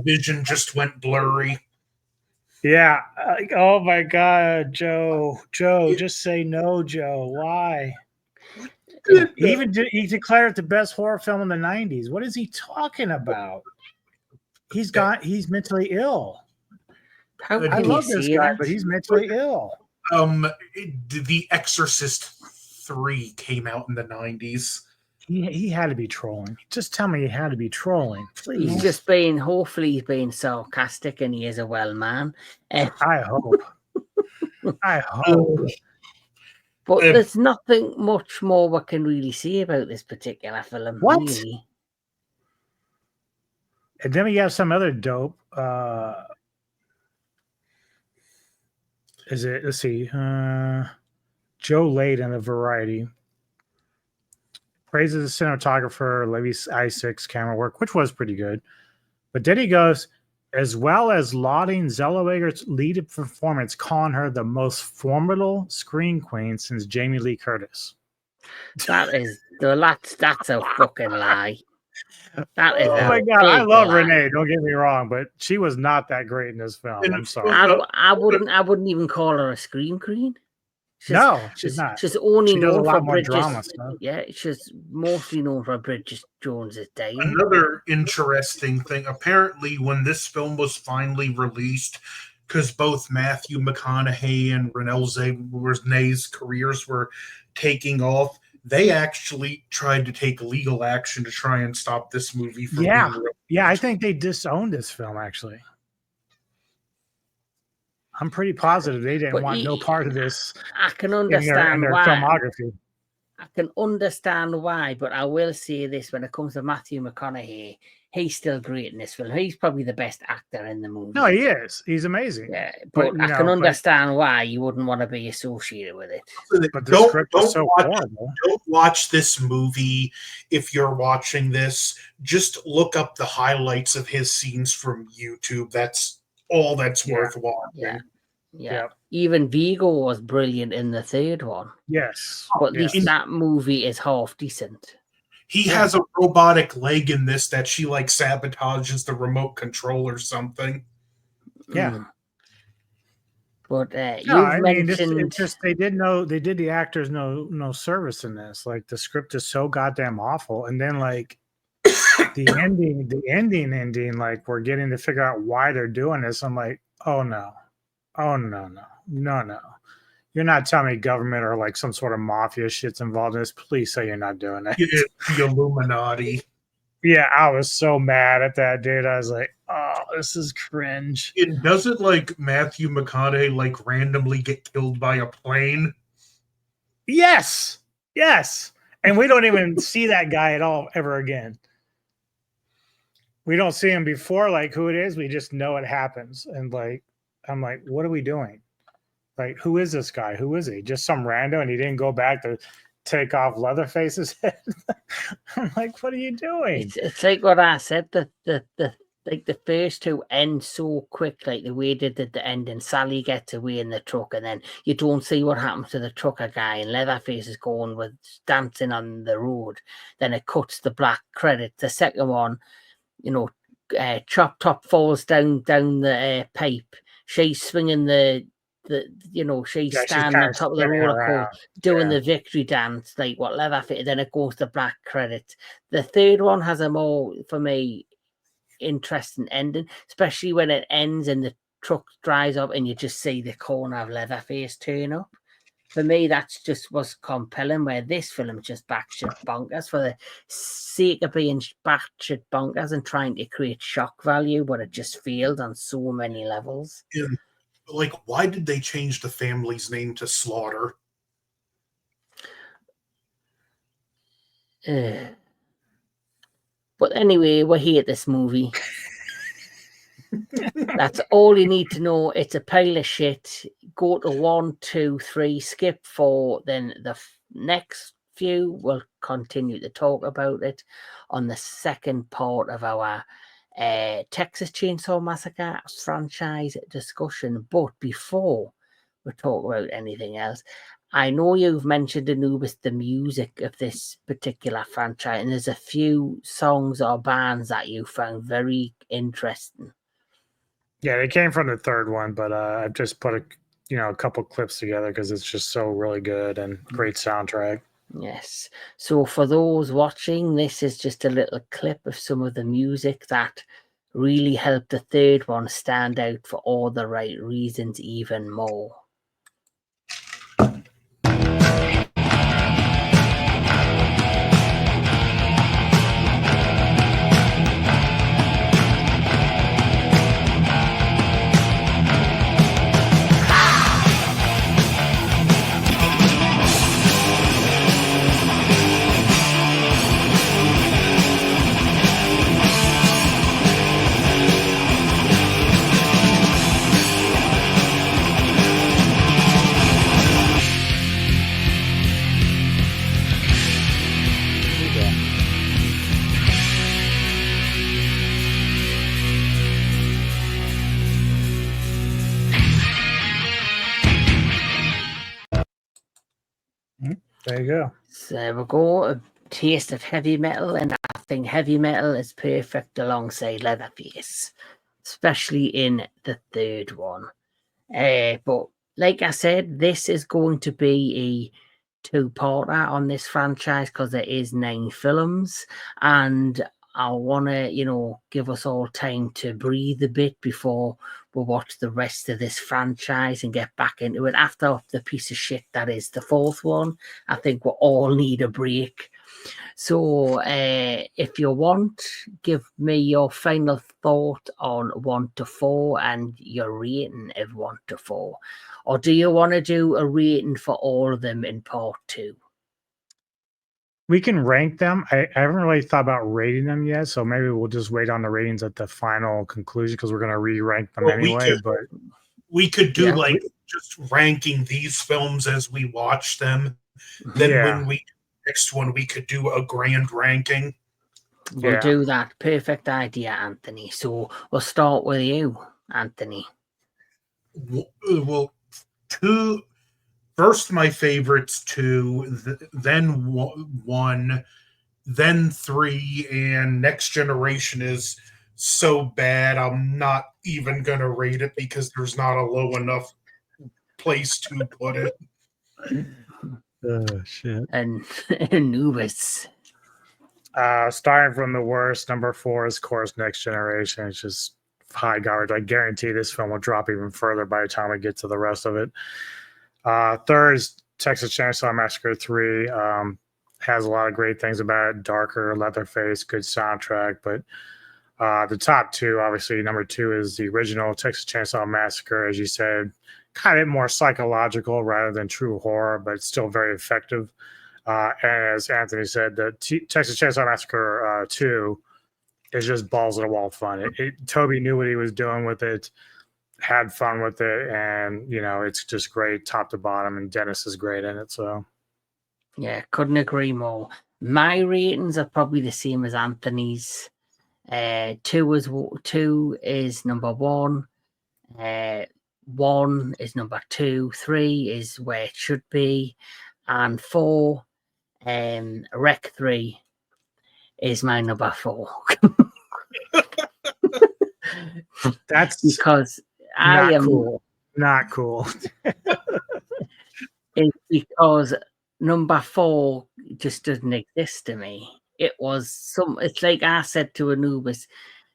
vision just went blurry. Yeah. Oh my God, Joe, just say no, Joe. Why? He declared it the best horror film in the 90s. What is he talking about? He's mentally ill. I love this guy, but he's mentally ill. The Exorcist 3 came out in the 90s. He had to be trolling. Just tell me he had to be trolling, please. He's just hopefully he's being sarcastic and he is a well man. I hope. I hope. But there's nothing much more we can really say about this particular film. What? Really. And then we have some other dope. Let's see. Joe Layden of Variety praises the cinematographer Levi Isaac's camera work, which was pretty good. But then he goes, as well as lauding Zellweger's lead performance, calling her the most formidable screen queen since Jamie Lee Curtis. That's a fucking lie. That is oh my God, I love Renee. Don't get me wrong, but she was not that great in this film. I'm sorry. I wouldn't even call her a scream queen. She's not. She's only known for Bridget. Drama stuff. Yeah, she's mostly known for Bridget Jones's Day. Another interesting thing, apparently, when this film was finally released, because both Matthew McConaughey and Renee Zellweger's careers were taking off, they actually tried to take legal action to try and stop this movie from being released. Yeah, I think they disowned this film, actually. I'm pretty positive they didn't want no part of this. I can understand in their why. filmography. I can understand why, but I will say this: when it comes to Matthew McConaughey, he's still great in this film. He's probably the best actor in the movie. No, he is. He's amazing. Yeah, but I can understand why you wouldn't want to be associated with it. But the script is so horrible. Don't watch this movie if you're watching this. Just look up the highlights of his scenes from YouTube. That's all that's worth watching. Yeah. Even Vigo was brilliant in the third one. Yes. But at least that movie is half decent. He has a robotic leg in this that she sabotages the remote control or something. Yeah. But No, you've I mean, it's mentioned just they did the actors no service in this. Like the script is so goddamn awful, and then like the ending, like we're getting to figure out why they're doing this. I'm like, oh no, no. You're not telling me government or like some sort of mafia shit's involved in this. Please say you're not doing it. The Illuminati. Yeah, I was so mad at that, dude. I was like, oh, this is cringe. And doesn't like Matthew McConaughey like randomly get killed by a plane? Yes. And we don't even see that guy at all ever again. We don't see him before, like who it is. We just know it happens. And like, I'm like, what are we doing? Like, who is this guy? Who is he? Just some rando, and he didn't go back to take off Leatherface's head. I'm like, what are you doing? it's like what I said. The first two end so quick, like the way they did the end, and Sally gets away in the truck, and then you don't see what happens to the trucker guy, and Leatherface is going with dancing on the road. Then it cuts the black credit. The second one, Chop Top falls down the pipe. She's swinging she's Yeah, she's standing kind on of top of the spinning roller around. coaster doing Yeah. the victory dance, like what Leatherface. Then it goes to black credit. The third one has a more, for me, interesting ending, especially when it ends and the truck dries up and you just see the corner of Leatherface turn up. For me, that's just was compelling. Where this film is just batshit bonkers for the sake of being batshit bonkers and trying to create shock value, but it just failed on so many levels. And like, why did they change the family's name to Slaughter? But anyway, we're here at this movie. That's all you need to know. It's a pile of shit. Go to 1, 2, 3, skip 4. Then the next few we'll continue to talk about it on the second part of our Texas Chainsaw Massacre franchise discussion. But before we talk about anything else, I know you've mentioned, Anubis, the music of this particular franchise, and there's a few songs or bands that you found very interesting. Yeah, they came from the third one, but I've just put a couple clips together because it's just so really good and great soundtrack. Yes. So for those watching, this is just a little clip of some of the music that really helped the third one stand out for all the right reasons even more. There you go. So we go, a taste of heavy metal, and I think heavy metal is perfect alongside Leatherface, especially in the third one. But like I said, this is going to be a two-parter on this franchise because there is 9 films, and I want to, give us all time to breathe a bit before we watch the rest of this franchise and get back into it. After the piece of shit that is the fourth one, I think we all need a break. So, if you want, give me your final thought on 1 to 4 and your rating of 1 to 4. Or do you want to do a rating for all of them in part 2? We can rank them. I haven't really thought about rating them yet, so maybe we'll just wait on the ratings at the final conclusion because we're going to re-rank them anyway. But we could do Yeah. just ranking these films as we watch them. Then when we next one, we could do a grand ranking. We'll do that. Perfect idea, Anthony. So we'll start with you, Anthony. Well, first my favorites 2, then 1, then 3, and Next Generation is so bad I'm not even gonna rate it because there's not a low enough place to put it. Oh shit. And Anubis. Starting from the worst, number 4 is, of course, Next Generation. It's just high garbage. I guarantee this film will drop even further by the time we get to the rest of it. Third is Texas Chainsaw Massacre 3. Has a lot of great things about it. Darker, Leatherface, good soundtrack. But the top two, obviously, number 2 is the original Texas Chainsaw Massacre, as you said, kind of more psychological rather than true horror, but still very effective. And as Anthony said, the Texas Chainsaw Massacre 2 is just balls of the wall fun. Toby knew what he was doing with it, had fun with it, and it's just great top to bottom. And Dennis is great in it. So yeah, couldn't agree more. My ratings are probably the same as Anthony's. 2 is number 1. 1 is number 2. 3 is where it should be, and 4. Rec 3 is my number 4. that's because not I am cool. Not cool. It's because number 4 just doesn't exist to me. It's like I said to Anubis,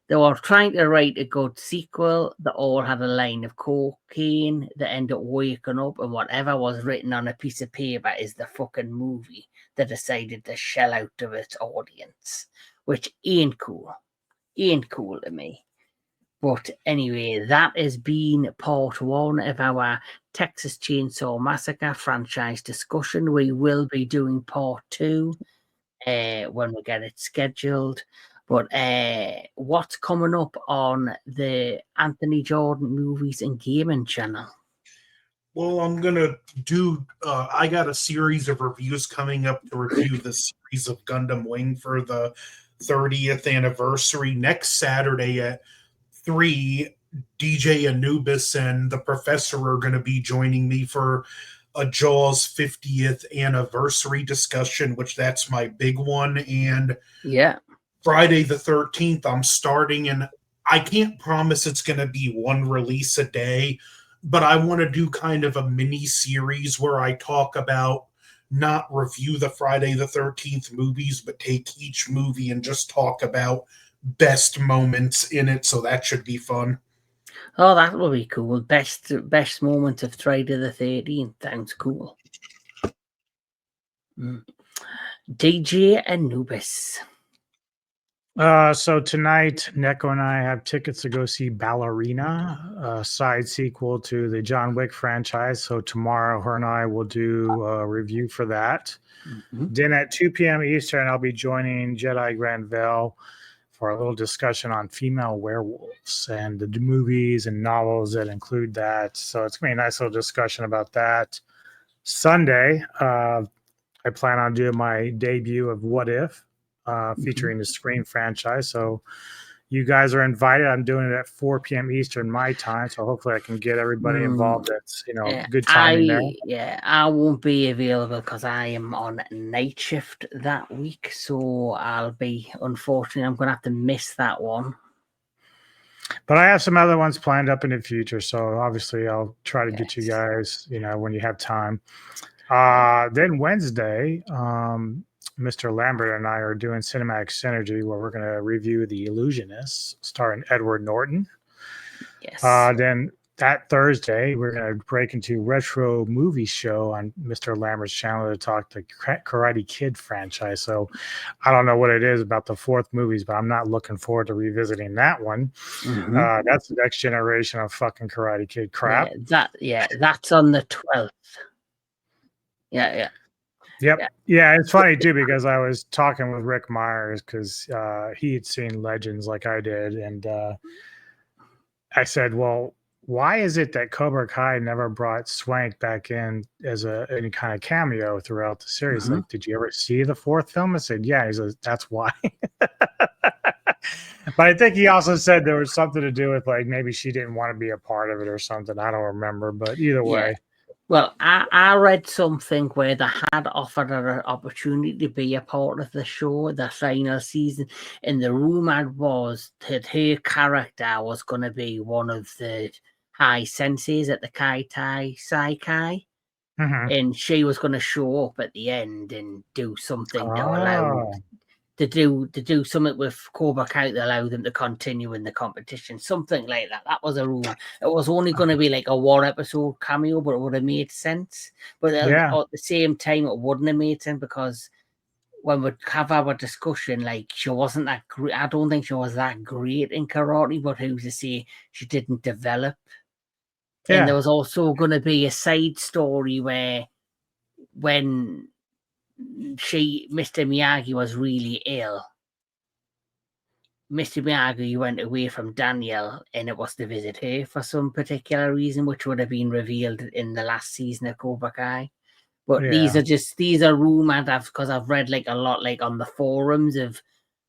they were trying to write a good sequel that all had a line of cocaine that end up waking up, and whatever was written on a piece of paper is the fucking movie that decided to shell out to its audience, which ain't cool. Ain't cool to me. But anyway, that has been part 1 of our Texas Chainsaw Massacre franchise discussion. We will be doing part 2 when we get it scheduled. But what's coming up on the Anthony Jordan Movies and Gaming channel? Well, I'm going to do, I got a series of reviews coming up to review the series of Gundam Wing for the 30th anniversary next Saturday at 3. DJ Anubis and the Professor are going to be joining me for a Jaws 50th anniversary discussion, which that's my big one. And yeah, Friday the 13th, I'm starting, and I can't promise it's going to be one release a day, but I want to do kind of a mini series where I talk about, not review the Friday the 13th movies, but take each movie and just talk about best moments in it. So that should be fun. Oh, that will be cool. Best moment of Friday the 13th. Sounds cool. DJ Anubis. So tonight, Neko and I have tickets to go see Ballerina, a side sequel to the John Wick franchise. So tomorrow, her and I will do a review for that. Then at 2 p.m. Eastern, I'll be joining Jedi Granville for a little discussion on female werewolves and the movies and novels that include that. So it's going to be a nice little discussion about that. Sunday, I plan on doing my debut of What If, featuring the Scream franchise. So you guys are invited. I'm doing it at 4 p.m. Eastern my time. So hopefully I can get everybody involved. That's, good timing there. Yeah, I won't be available because I am on night shift that week. So unfortunately, I'm going to have to miss that one. But I have some other ones planned up in the future. So obviously I'll try to get you guys, when you have time. Then Wednesday, Mr. Lambert and I are doing Cinematic Synergy, where we're going to review The Illusionist, starring Edward Norton. Yes. Then that Thursday, we're going to break into Retro Movie Show on Mr. Lambert's channel to talk the Karate Kid franchise. So I don't know what it is about the 4th movies, but I'm not looking forward to revisiting that one. That's the next generation of fucking Karate Kid crap. That's on the 12th. Yeah. Yep. Yeah, it's funny too because I was talking with Rick Myers because he had seen Legends like I did, and I said, "Well, why is it that Cobra Kai never brought Swank back in as any kind of cameo throughout the series? Like, did you ever see the 4th film?" I said, "Yeah." He says, "That's why." But I think he also said there was something to do with like maybe she didn't want to be a part of it or something. I don't remember, but either way. Well, I read something where they had offered her an opportunity to be a part of the show, the final season, and the rumor was that her character was going to be one of the high senseis at the Kai Tai Saikai. And she was going to show up at the end and do something to allow to do something with Cobra Kai to allow them to continue in the competition, something like that. That was a rule. It was only going to be like a 1-episode cameo, but it would have made sense. But at the same time, it wouldn't have made sense because when we have our discussion, like she wasn't that great. I don't think she was that great in karate, but who's to say she didn't develop? Yeah. And there was also going to be a side story where when Mr. Miyagi was really ill, Mr. Miyagi went away from Daniel, and it was to visit her for some particular reason, which would have been revealed in the last season of Cobra Kai. But these are rumored because I've read like a lot like on the forums of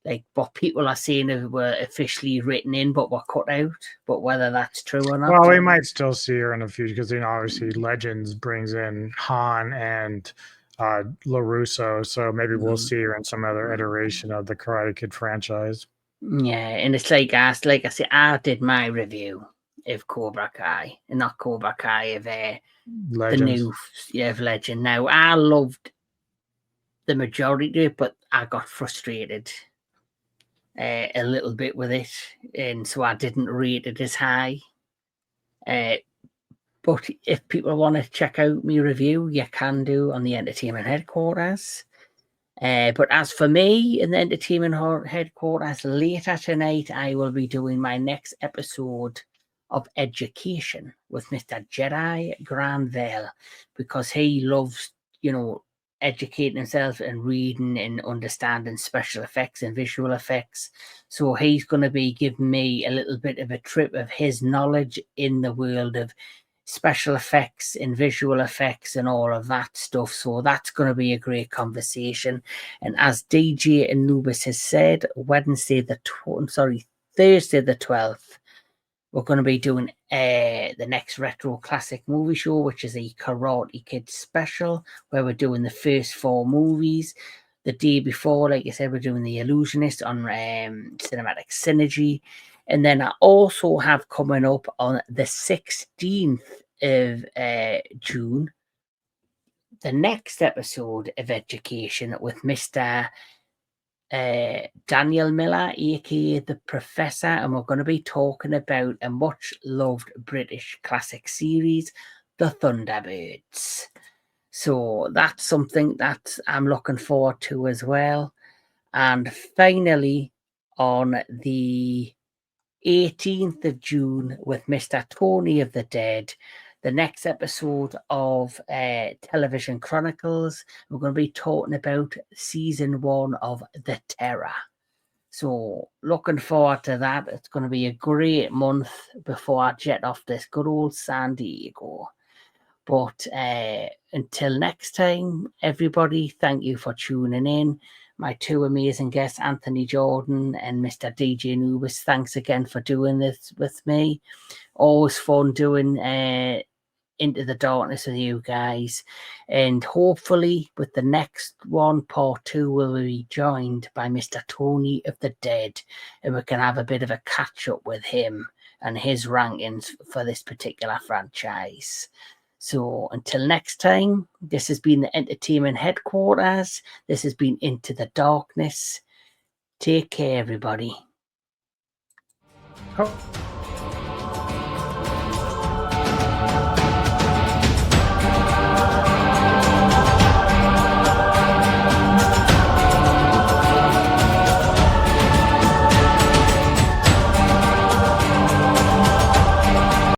like what people are saying were officially written in but were cut out. But whether that's true or not. Well, we might still see her in the future because obviously Legends brings in Han and LaRusso, so maybe we'll see her in some other iteration of the Karate Kid franchise. Yeah, and it's like I said, I did my review of Cobra Kai, and not Cobra Kai of Legends. The new of Legend. Now I loved the majority of it, but I got frustrated a little bit with it, and so I didn't rate it as high. But if people want to check out my review, you can do on the Entertainment Headquarters. But as for me in the Entertainment Headquarters, later tonight, I will be doing my next episode of Education with Mr. Jedi Granville, because he loves, educating himself and reading and understanding special effects and visual effects. So he's going to be giving me a little bit of a trip of his knowledge in the world of special effects and visual effects and all of that stuff. So that's going to be a great conversation. And as DJ Anubis has said, Thursday the 12th, we're going to be doing the next Retro Classic Movie Show, which is a Karate Kid special, where we're doing the first 4 movies. The day before, like I said, we're doing The Illusionist on Cinematic Synergy. And then I also have coming up on the 16th of June, the next episode of Education with Mr. Daniel Miller, aka The Professor, and we're going to be talking about a much-loved British classic series, The Thunderbirds. So that's something that I'm looking forward to as well. And finally, on the 18th of June with Mr. Tony of the Dead, the next episode of Television Chronicles, we're going to be talking about season 1 of The Terror. So looking forward to that. It's going to be a great month before I jet off this good old San Diego. But until next time, everybody, thank you for tuning in. My 2 amazing guests, Anthony Jordan and Mr. DJ Anubis, thanks again for doing this with me. Always fun doing Into the Darkness with you guys. And hopefully with the next one, part 2, we'll be joined by Mr. Tony of the Dead, and we can have a bit of a catch up with him and his rankings for this particular franchise. So until next time, this has been the Entertainment Headquarters. This has been Into the Darkness. Take care, everybody. Oh.